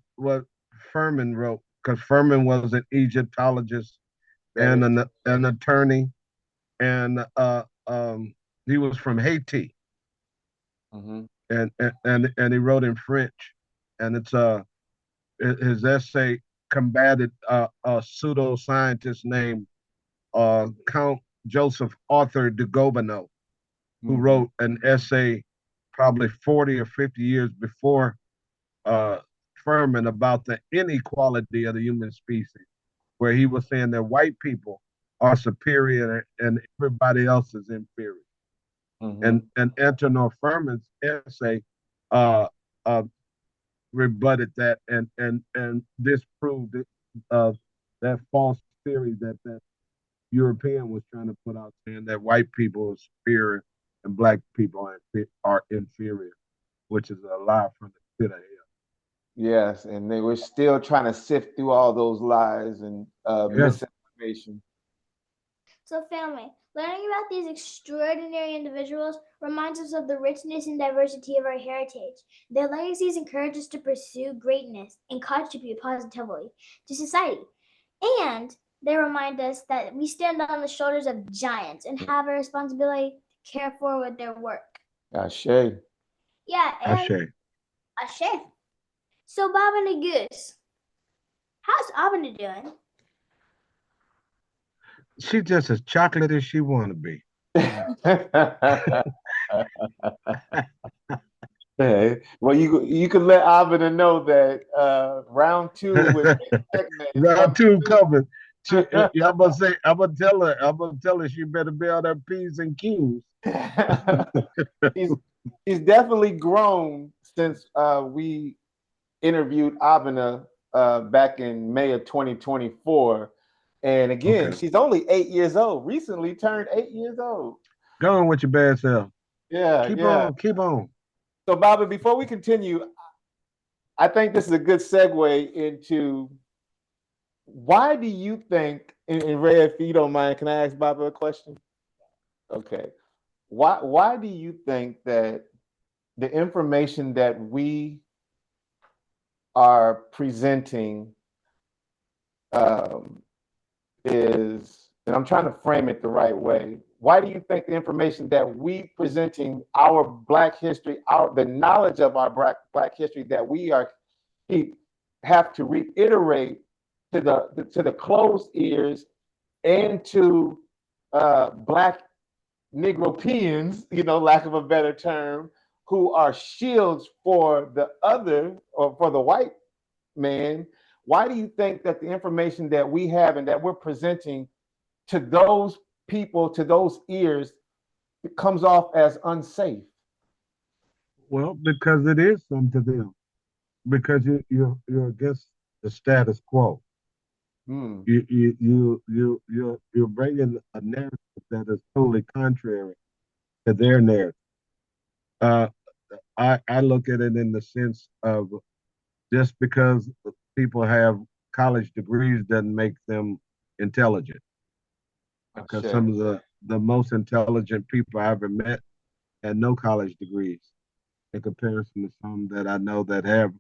S2: Furman wrote, because Furman was an Egyptologist and an attorney, and he was from Haiti, and he wrote in French, and it's his essay combated a pseudoscientist named Count Joseph Arthur de Gobineau, who wrote an essay probably 40 or 50 years before uh, Furman about the inequality of the human species, where he was saying that white people are superior and everybody else is inferior. And Antonio Furman's essay uh, uh, rebutted that and disproved it, that false theory that European was trying to put out, saying that white people are superior and black people are inferior, which is a lie from the pit of hell.
S3: Yes, and they were still trying to sift through all those lies and misinformation.
S1: So, family, learning about these extraordinary individuals reminds us of the richness and diversity of our heritage. Their legacies encourage us to pursue greatness and contribute positively to society. And they remind us that we stand on the shoulders of giants and have a responsibility to care for with their work.
S3: Ashe.
S1: Yeah, and Ashe. So, Bob and the Goose, how's Abena doing?
S2: She's just as chocolate as she want to be.
S3: Hey, well, you could let Abena know that round 2 with Reya'Sekhmet is
S2: Round 2 coming.
S3: coming.
S2: I'm gonna tell her she better be on her P's and Q's.
S3: He's definitely grown since we interviewed Abena back in May of 2024. And again, she's only 8 years old, recently turned 8 years old.
S2: Go on with your bad self.
S3: Yeah,
S2: Keep on.
S3: So, Bobby, before we continue, I think this is a good segue into why do you think, and Ray, if you don't mind, can I ask Bobby a question? Okay. Why do you think that the information that we are presenting is, and I'm trying to frame it the right way. Why do you think the information that we presenting our Black history, the knowledge of our Black history that we have to reiterate to the closed ears and to Black Negropeans, lack of a better term, who are shields for the other or for the white man? Why do you think that the information that we have and that we're presenting to those people, to those ears, it comes off as unsafe?
S2: Well, because it is something to them. Because you're against the status quo. You're bringing a narrative that is totally contrary to their narrative. I look at it in the sense of just because people have college degrees doesn't make them intelligent. Because some of the most intelligent people I ever met had no college degrees in comparison to some that I know that have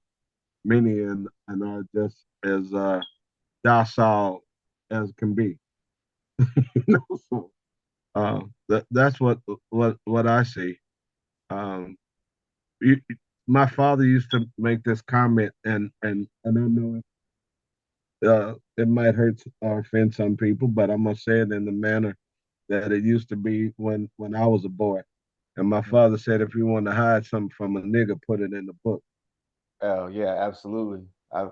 S2: many and are just as docile as can be. So, that's what I see. Um, you, my father used to make this comment, and I know it might hurt or offend some people, but I'm gonna say it in the manner that it used to be when I was a boy. And my father said, if you want to hide something from a nigga, put it in the book.
S3: Oh yeah, absolutely. I've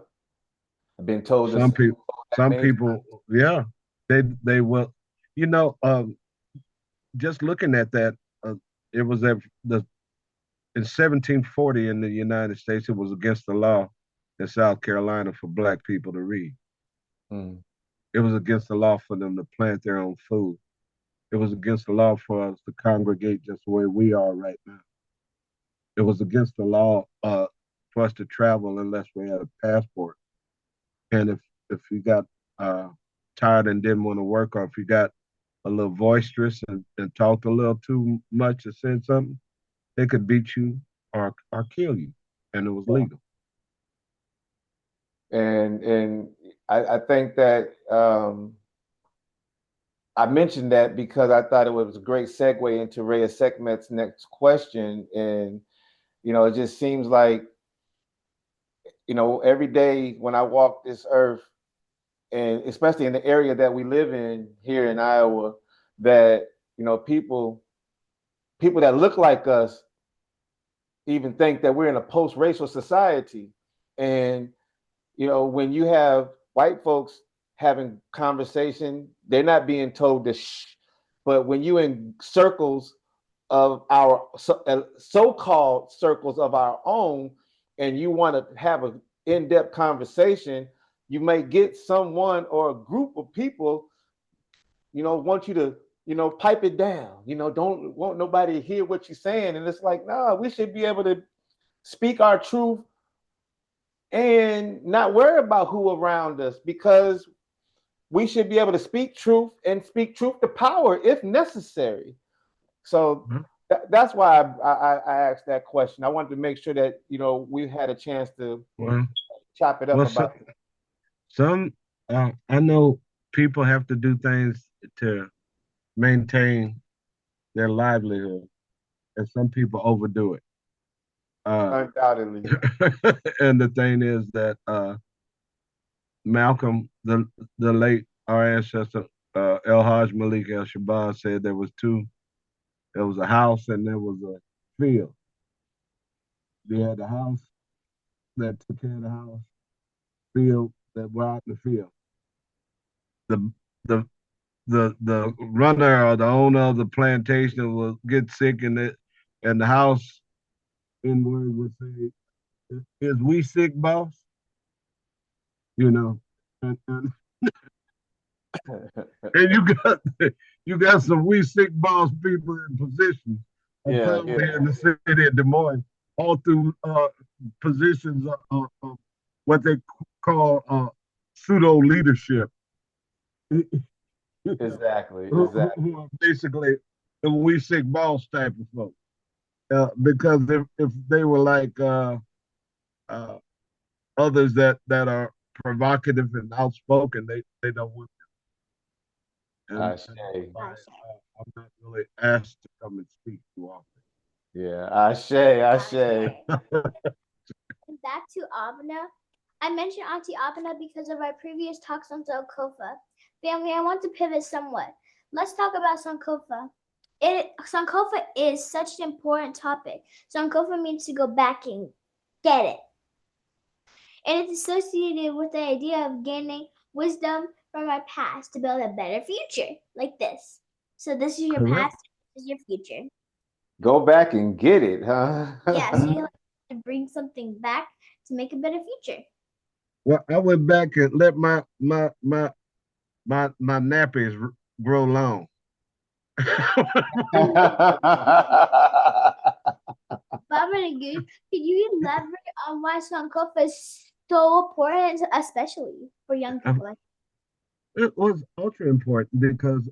S3: been told
S2: some people, yeah, they will. Just looking at that, it was in 1740 in the United States. It was against the law in South Carolina for Black people to read. It was against the law for them to plant their own food. It was against the law for us to congregate just the way we are right now. It was against the law for us to travel unless we had a passport. And if you got tired and didn't want to work, or if you got a little boisterous and talked a little too much or said something, they could beat you or kill you, and it was legal.
S3: And I think that I mentioned that because I thought it was a great segue into Reya'Sekhmet's next question. And, it just seems like, every day when I walk this earth, and especially in the area that we live in here in Iowa, that, people that look like us even think that we're in a post-racial society. And, when you have white folks having conversation, they're not being told to shh. But when you in circles of our so-called circles of our own, and you want to have an in-depth conversation, you may get someone or a group of people, want you to, pipe it down. Don't want nobody to hear what you're saying. And it's like, no, we should be able to speak our truth and not worry about who around us, because we should be able to speak truth and speak truth to power if necessary. So that's why I asked that question. I wanted to make sure that, you know, we had a chance to chop it up about it.
S2: Some I know people have to do things to maintain their livelihood, and some people overdo it.
S3: Undoubtedly.
S2: And the thing is that Malcolm, the late our ancestor El Hajj Malik El Shabazz said there was a house and there was a field. They had a house that took care of the house, field that were out in the field. The the the runner or the owner of the plantation will get sick, and the house in words would say, "Is we sick, boss?" You know, and you got some we sick boss people in positions of power here in the city of Des Moines, all through positions of what they call pseudo leadership.
S3: Exactly.
S2: Who are basically the we sick boss type of folks. Because if they were like others that are provocative and outspoken, they don't want them. And I'm not really asked to come and speak too often.
S3: Yeah, Ashe.
S1: And back to Abna. I mentioned Auntie Abna because of our previous talks on Sankofa. Family, I want to pivot somewhat. Let's talk about Sankofa. Sankofa is such an important topic. Sankofa means to go back and get it. And it's associated with the idea of gaining wisdom from our past to build a better future, like this. So this is your past, this is your future.
S3: Go back and get it, huh?
S1: Yeah, so you have to bring something back to make a better future.
S2: Well, I went back and let my nappies grow long.
S1: Baba Negus, could you elaborate on why Sankofa is so important, especially for young people?
S2: It was ultra important because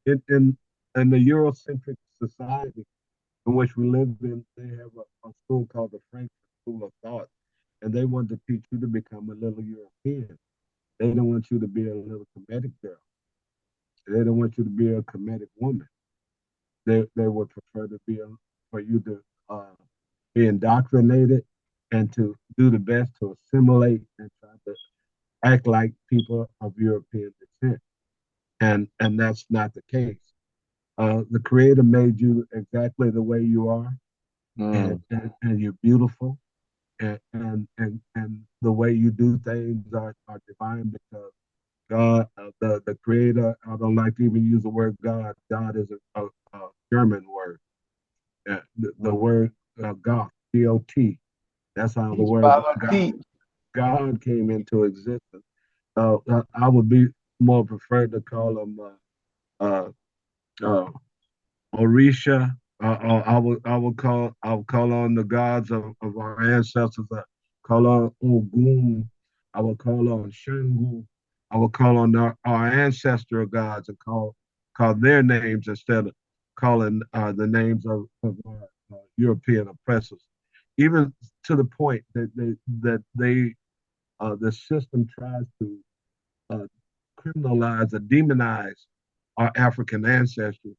S2: in the Eurocentric society in which we live in, they have a school called the Frankfurt School of Thought, and they want to teach you to become a little European. They don't want you to be a little Kemetic girl. They don't want you to be a Kemetic woman. They would prefer for you to be indoctrinated and to do the best to assimilate and try to act like people of European descent. And that's not the case. The Creator made you exactly the way you are, and you're beautiful, and the way you do things are divine because God, the Creator. I don't like to even use the word God. God is a German word. The word God, G-O-T. That's how the word God came into existence. I would be more preferred to call them Orisha. I would call on the gods of our ancestors. Call on Ogun. I would call on Shangu. I would call on our ancestral gods and call their names instead of calling the names of our European oppressors. Even to the point that the system tries to criminalize or demonize our African ancestors.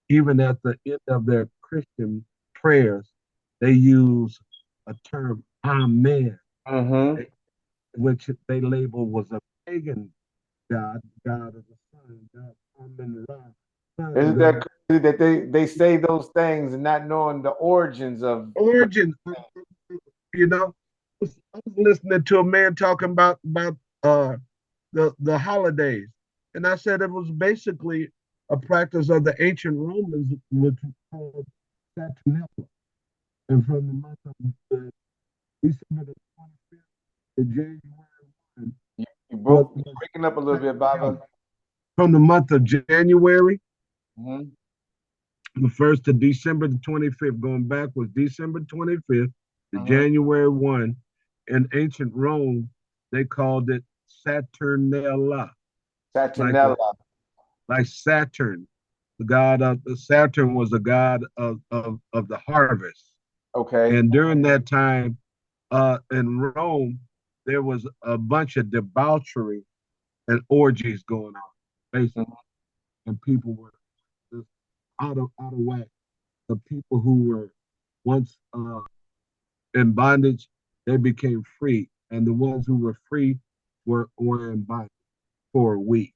S2: Even at the end of their Christian prayers, they use a term Amen, which they label was a pagan god of the sun, God Amen Ra.
S3: Isn't that crazy that they say those things and not knowing the origins of
S2: you know, I was listening to a man talking about the holidays, and I said it was basically a practice of the ancient Romans, which was called Saturnalia, and from the month of December the 25th to January 1.
S3: You broke breaking up a little bit, Baba.
S2: From the month of January, the 1st to December the 25th, going back was December 25th to January 1. in ancient Rome, they called it Saturnella, like
S3: Saturnella.
S2: like Saturn. The god of Saturn was the god of the harvest.
S3: Okay.
S2: And during that time, in Rome, there was a bunch of debauchery and orgies going on, basically, and people were just out of whack. The people who were once in bondage, they became free, and the ones who were free were in bondage for a week.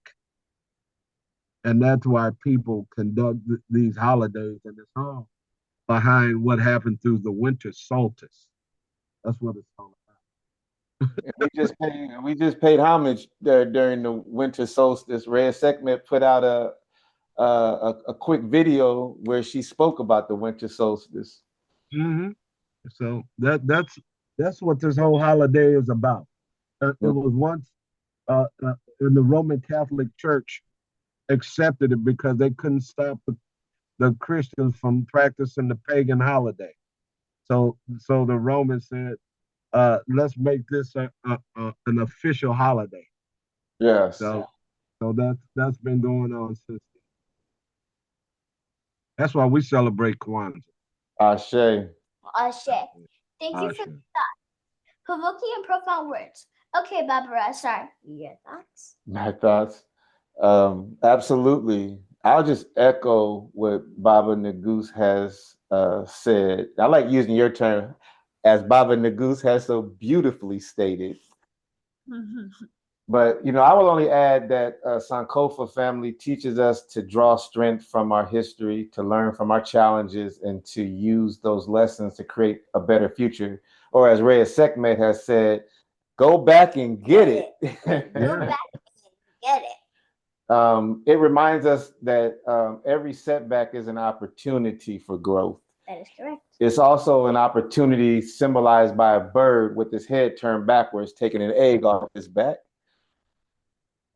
S2: And that's why people conduct these holidays, and it's all behind what happened through the winter solstice. That's what it's all
S3: We just paid homage there during the winter solstice. Reya'Sekhmet put out a quick video where she spoke about the winter solstice.
S2: Mm-hmm. So that's what this whole holiday is about. It was once in the Roman Catholic Church accepted it because they couldn't stop the Christians from practicing the pagan holiday. So the Romans said, let's make this an official holiday.
S3: Yes.
S2: So that's been going on since then. That's why we celebrate Kwanzaa.
S3: Ashe.
S1: Ashe. Thank you for that. Provoking and profound words. Okay, Barbara, sorry. Your thoughts?
S3: My thoughts? Absolutely. I'll just echo what Baba Negus has said. I like using your term, as Baba Negus has so beautifully stated. But, I will only add that Sankofa family teaches us to draw strength from our history, to learn from our challenges, and to use those lessons to create a better future. Or as Reya'Sekhmet has said, go back and get it.
S1: Go back and get it.
S3: It reminds us that every setback is an opportunity for growth.
S1: That is correct.
S3: It's also an opportunity symbolized by a bird with his head turned backwards, taking an egg off his back.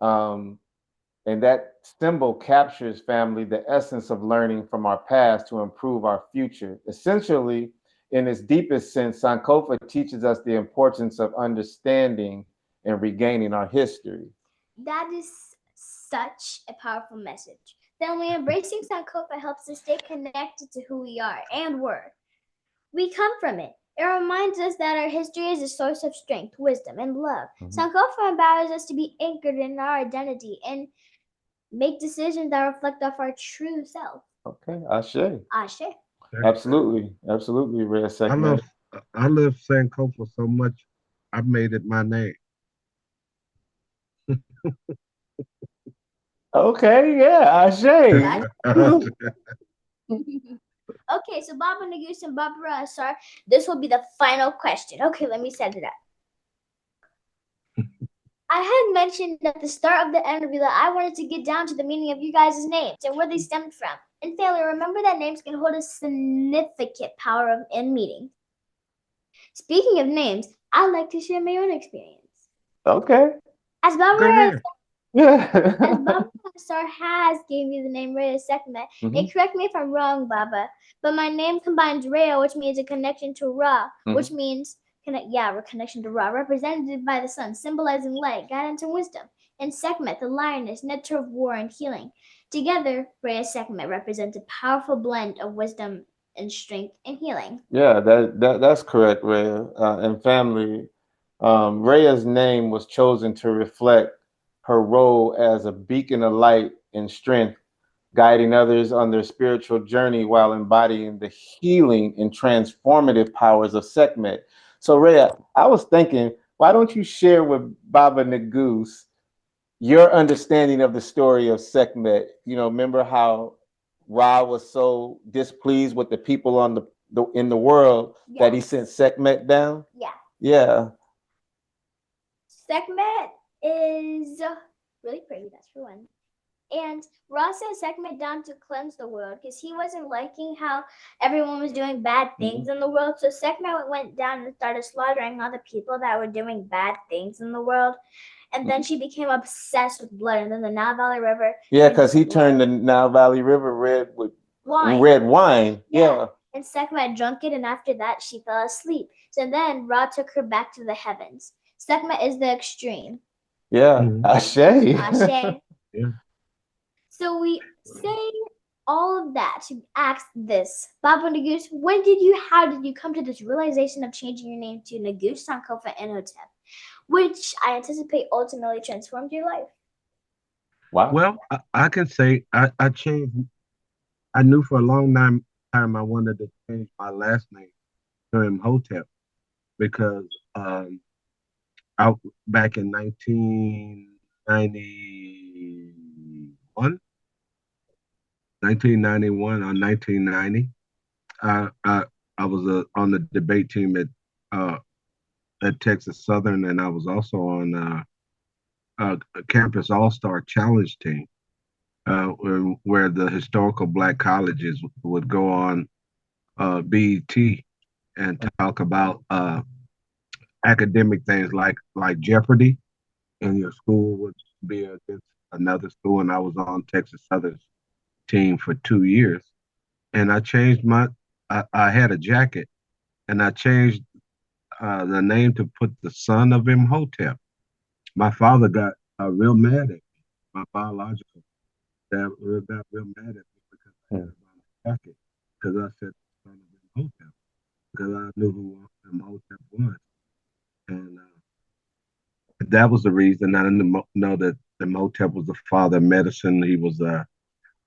S3: And that symbol captures, family, the essence of learning from our past to improve our future. Essentially, in its deepest sense, Sankofa teaches us the importance of understanding and regaining our history.
S1: That is such a powerful message. Family, embracing Sankofa helps us stay connected to who we are and were. We come from it. It reminds us that our history is a source of strength, wisdom, and love. Sankofa empowers us to be anchored in our identity and make decisions that reflect off our true self.
S3: Okay, Ashe.
S1: Ashe.
S3: Absolutely, Reya'Sekhmet.
S2: I love Sankofa so much, I made it my name.
S3: Okay, yeah, Ashe.
S1: Okay, so Baba Negus and Barbara Asar, this will be the final question. Okay, let me set it up. I had mentioned at the start of the interview that I wanted to get down to the meaning of you guys' names and where they stemmed from. And family, remember that names can hold a significant power in meaning. Speaking of names, I'd like to share my own experience.
S3: Okay.
S1: As Barbara
S3: Yeah.
S1: Asar has gave me the name Reya'Sekhmet, and correct me if I'm wrong, Baba, but my name combines Reya, which means a connection to Ra, which means connection to Ra, represented by the sun, symbolizing light, guidance, and wisdom, and Sekhmet, the lioness, nectar of war and healing. Together, Reya'Sekhmet represents a powerful blend of wisdom and strength and healing.
S3: Yeah, that's correct, Reya. And family, Reya's name was chosen to reflect her role as a beacon of light and strength, guiding others on their spiritual journey while embodying the healing and transformative powers of Sekhmet. So, Reya, I was thinking, why don't you share with Baba Negus your understanding of the story of Sekhmet? Remember how Ra was so displeased with the people on in the world that he sent Sekhmet down? Yeah.
S1: Sekhmet is really pretty, that's for one. And Ra sent Sekhmet down to cleanse the world because he wasn't liking how everyone was doing bad things in the world. So Sekhmet went down and started slaughtering all the people that were doing bad things in the world. And then she became obsessed with blood. And then the Nile Valley River.
S3: Yeah, because he turned the Nile Valley River red with red wine. Yeah.
S1: and Sekhmet drank it, and after that she fell asleep. So then Ra took her back to the heavens. Sekhmet is the extreme.
S3: Yeah,
S2: Mhm.
S3: Ashe.
S1: Ashe.
S2: Yeah.
S1: So we say all of that to ask this. Baba Negus, how did you come to this realization of changing your name to Negus Sankofa Imhotep, which I anticipate ultimately transformed your life?
S3: Wow.
S2: Well, I can say I changed. I knew for a long time I wanted to change my last name to Imhotep because out back in 1991, 1991 or 1990, I was on the debate team uh, at Texas Southern, and I was also on a campus all-star challenge team where the historical black colleges would go on BET and talk about academic things like Jeopardy, and your school would be against another school. And I was on Texas Southern's team for 2 years, and I changed I had a jacket, and I changed the name to put the son of Imhotep. My father got real mad at me. My biological dad got real mad at me because I had
S3: Hmm.
S2: it on the jacket because I said the son of Imhotep because I knew who Imhotep was, and that was the reason. I didn't know that Imhotep was the father of medicine. He was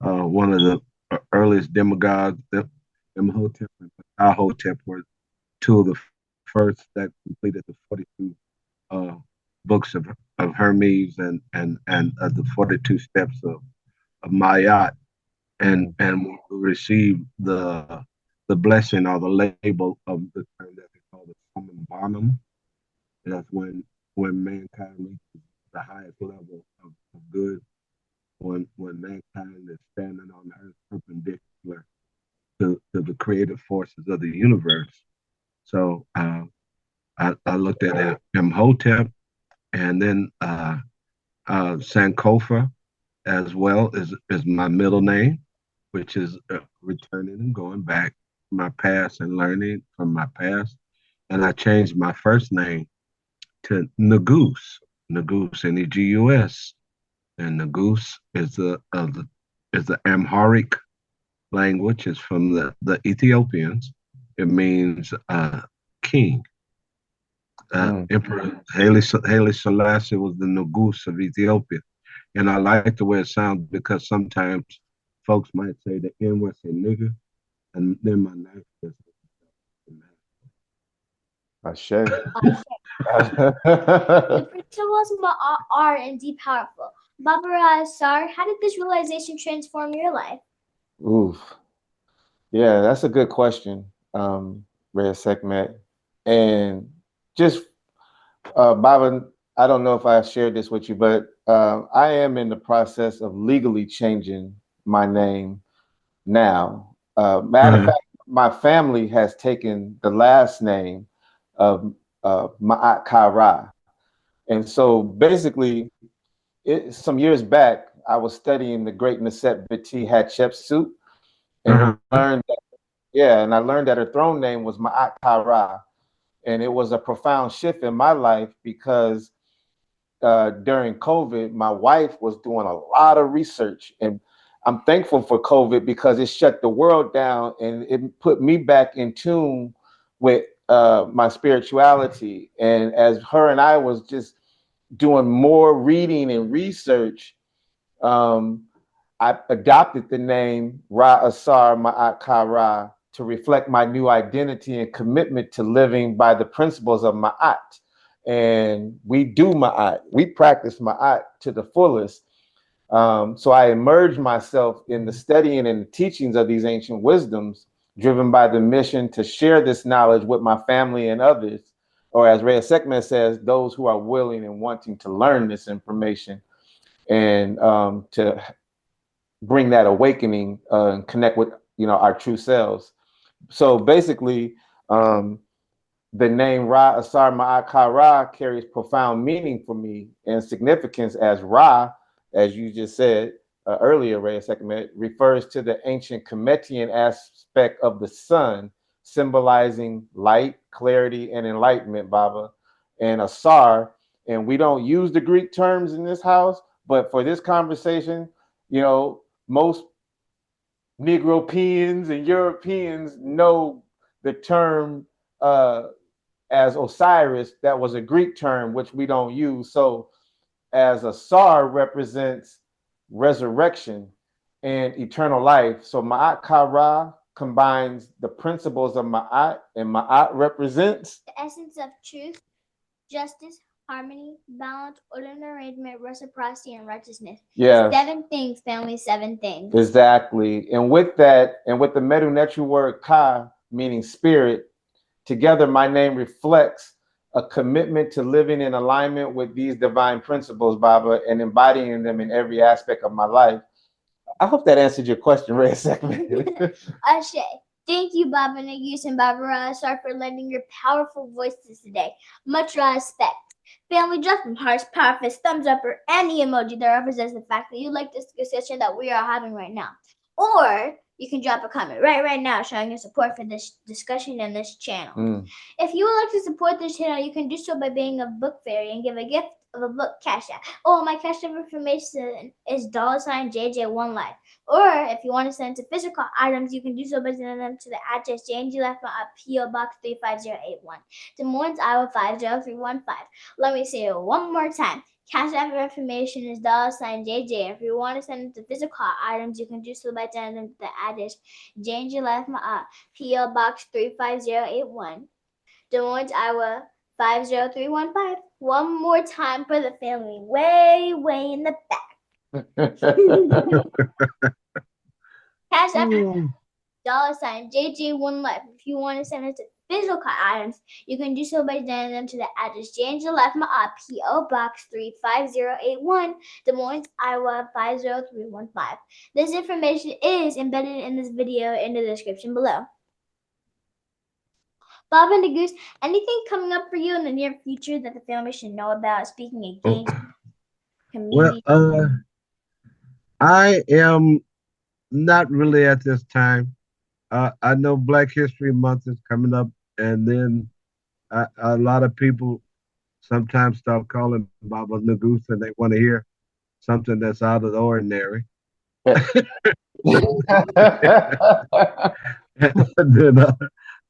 S2: one of the earliest demigods. Imhotep and Ptahhotep were two of the first that completed the 42 uh, books of Hermes and the 42 steps of Ma'at, and received the blessing or the label of the term that they call the summum bonum. That's when mankind reaches the highest level of good, when mankind is standing on the earth perpendicular to the creative forces of the universe. So I looked at it, Imhotep, and then Sankofa as well is my middle name, which is returning and going back to my past and learning from my past. And I changed my first name to Negus, Negus, Negus, and Negus is the Amharic language. It's from the Ethiopians. It means king.
S3: Hmm.
S2: Emperor Haile Selassie was the Negus of Ethiopia. And I like the way it sounds because sometimes folks might say the N word, say nigger, and then my knife is.
S3: Ashe.
S1: The principles are indeed powerful. Baba Sar, how did this realization transform your life?
S3: Oof. Yeah, that's a good question, Reya'Sekhmet. And just Baba, I don't know if I shared this with you, but I am in the process of legally changing my name now. Matter of fact, my family has taken the last name of Maatkara. And so basically, some years back, I was studying the great Neset B'ti Hatshepsut and learned that, yeah, and I learned that her throne name was Maatkara. And it was a profound shift in my life because during COVID, my wife was doing a lot of research, and I'm thankful for COVID because it shut the world down and it put me back in tune with my spirituality. And as her and I was just doing more reading and research, um, I adopted the name Ra'Asar Maatkara to reflect my new identity and commitment to living by the principles of Ma'at. And we do Ma'at. We practice Ma'at to the fullest. So I immerse myself in the studying and the teachings of these ancient wisdoms, driven by the mission to share this knowledge with my family and others, or as Reya'Sekhmet says, those who are willing and wanting to learn this information, and to bring that awakening and connect with our true selves. So basically, the name Ra Asar Ma'akara carries profound meaning for me and significance as Ra, as you just said, earlier, Reya'Sekhmet, refers to the ancient Kemetian aspect of the sun, symbolizing light, clarity, and enlightenment, Baba, and Asar. And we don't use the Greek terms in this house, but for this conversation, most Negropeans and Europeans know the term as Osiris. That was a Greek term, which we don't use. So as Asar represents resurrection and eternal life. So Maatkara combines the principles of Ma'at, and Ma'at represents
S1: the essence of truth, justice, harmony, balance, order and arrangement, reciprocity, and righteousness.
S3: Yeah.
S1: 7 things, family, 7 things.
S3: Exactly. And with that, and with the Medu Neter word Ka, meaning spirit, together my name reflects a commitment to living in alignment with these divine principles, Baba, and embodying them in every aspect of my life. I hope that answered your question, Reya'Sekhmet.
S1: Ashe. Thank you, Baba Negus and Baba Reya'Sekhmet, for lending your powerful voices today. Much respect. Family, drop some hearts, power fist, thumbs up, or any emoji that represents the fact that you like this discussion that we are having right now. Or you can drop a comment right now showing your support for this discussion and this channel. If you would like to support this channel, you can do so by being a book fairy and give a gift of a book cash app. Oh, my cash app information is $JJ1Life. Or if you want to send to physical items, you can do so by sending them to the address J&J-Life MA'AT, P.O. Box 35081, Des Moines, Iowa 50315. Let me say it one more time. Cash app information is $JJ. If you want to send them to physical items, you can do so by sending them to the address J&J-Life MA'AT, P.O. Box 35081, Des Moines, Iowa 50315. One more time for the family, way in the back. Cash app $JJ1Life. If you want to send it to physical items, you can do so by sending them to the address J&J-Life MA'AT, P.O. Box 35081, Des Moines, Iowa 50315. This information is embedded in this video in the description below. Baba Negus, anything coming up for you in the near future that the family should know about? Speaking against community.
S2: Well, I am not really at this time. I know Black History Month is coming up, and then a lot of people sometimes start calling Baba Negus, and they want to hear something that's out of the ordinary. Then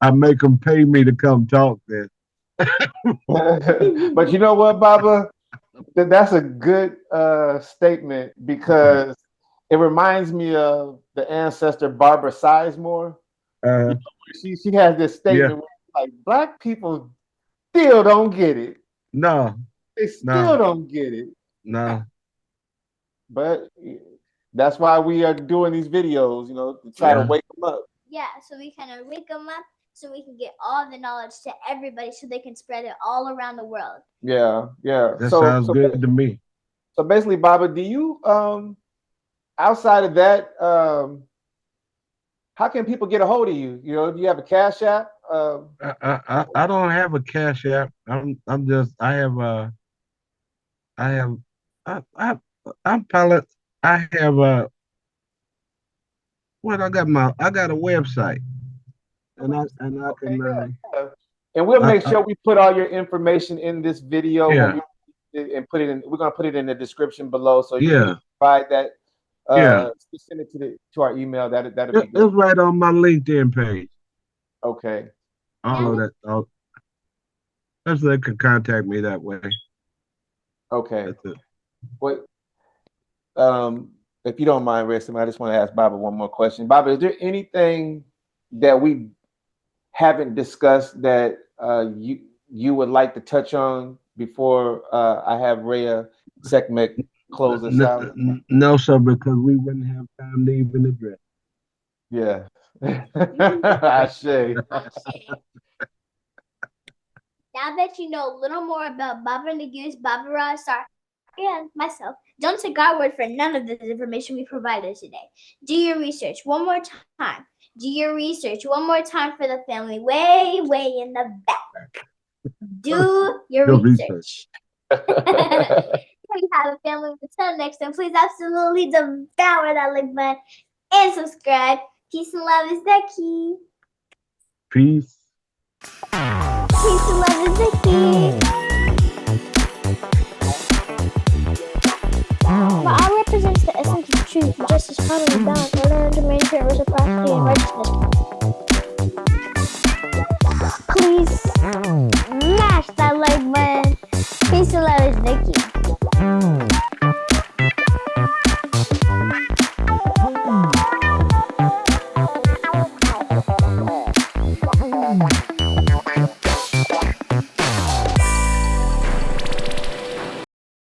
S2: I make them pay me to come talk then.
S3: But you know what, Baba? That's a good statement, because it reminds me of the ancestor Barbara Sizemore. She has this statement where, like, Black people still don't get it.
S2: No.
S3: They still don't get it.
S2: No.
S3: But that's why we are doing these videos, to try to wake them up.
S1: Yeah, so we kind of wake them up so we can get all the knowledge to everybody so they can spread it all around the world.
S3: Yeah.
S2: That sounds good to me.
S3: So basically, Baba, do you, outside of that, how can people get a hold of you? Do you have a Cash App?
S2: I don't have a Cash App. I'm pilot. I have a website, and I can.
S3: And we'll make sure we put all your information in this video.
S2: Yeah.
S3: And put it in. We're gonna put it in the description below, so you can provide that. Send it to our email. That'll be good.
S2: It's right on my LinkedIn page.
S3: Okay.
S2: All of that. So they can contact me that way.
S3: Okay.
S2: That's it.
S3: What? If you don't mind, Reya'Sekhmet, I just want to ask Baba one more question. Baba, is there anything that we haven't discussed that you would like to touch on before I have Reya'Sekhmet close us out?
S2: No, sir, because we wouldn't have time to even address.
S3: Yeah. I say.
S1: Now that you know a little more about Baba Negus, Baba Reya'Sekhmet, and myself, don't take our word for none of this information we provided today. Do your research one more time. Do your research one more time for the family, way in the back. Do your research. you have a family. Until next time, please absolutely devour that like button and subscribe. Peace and love is the key.
S2: Peace.
S1: Peace and love is the key. Ma'at represents the essence of truth, justice, harmony, balance, order, and management, reciprocity, and righteousness. Please smash that like button. Peace and love is the key.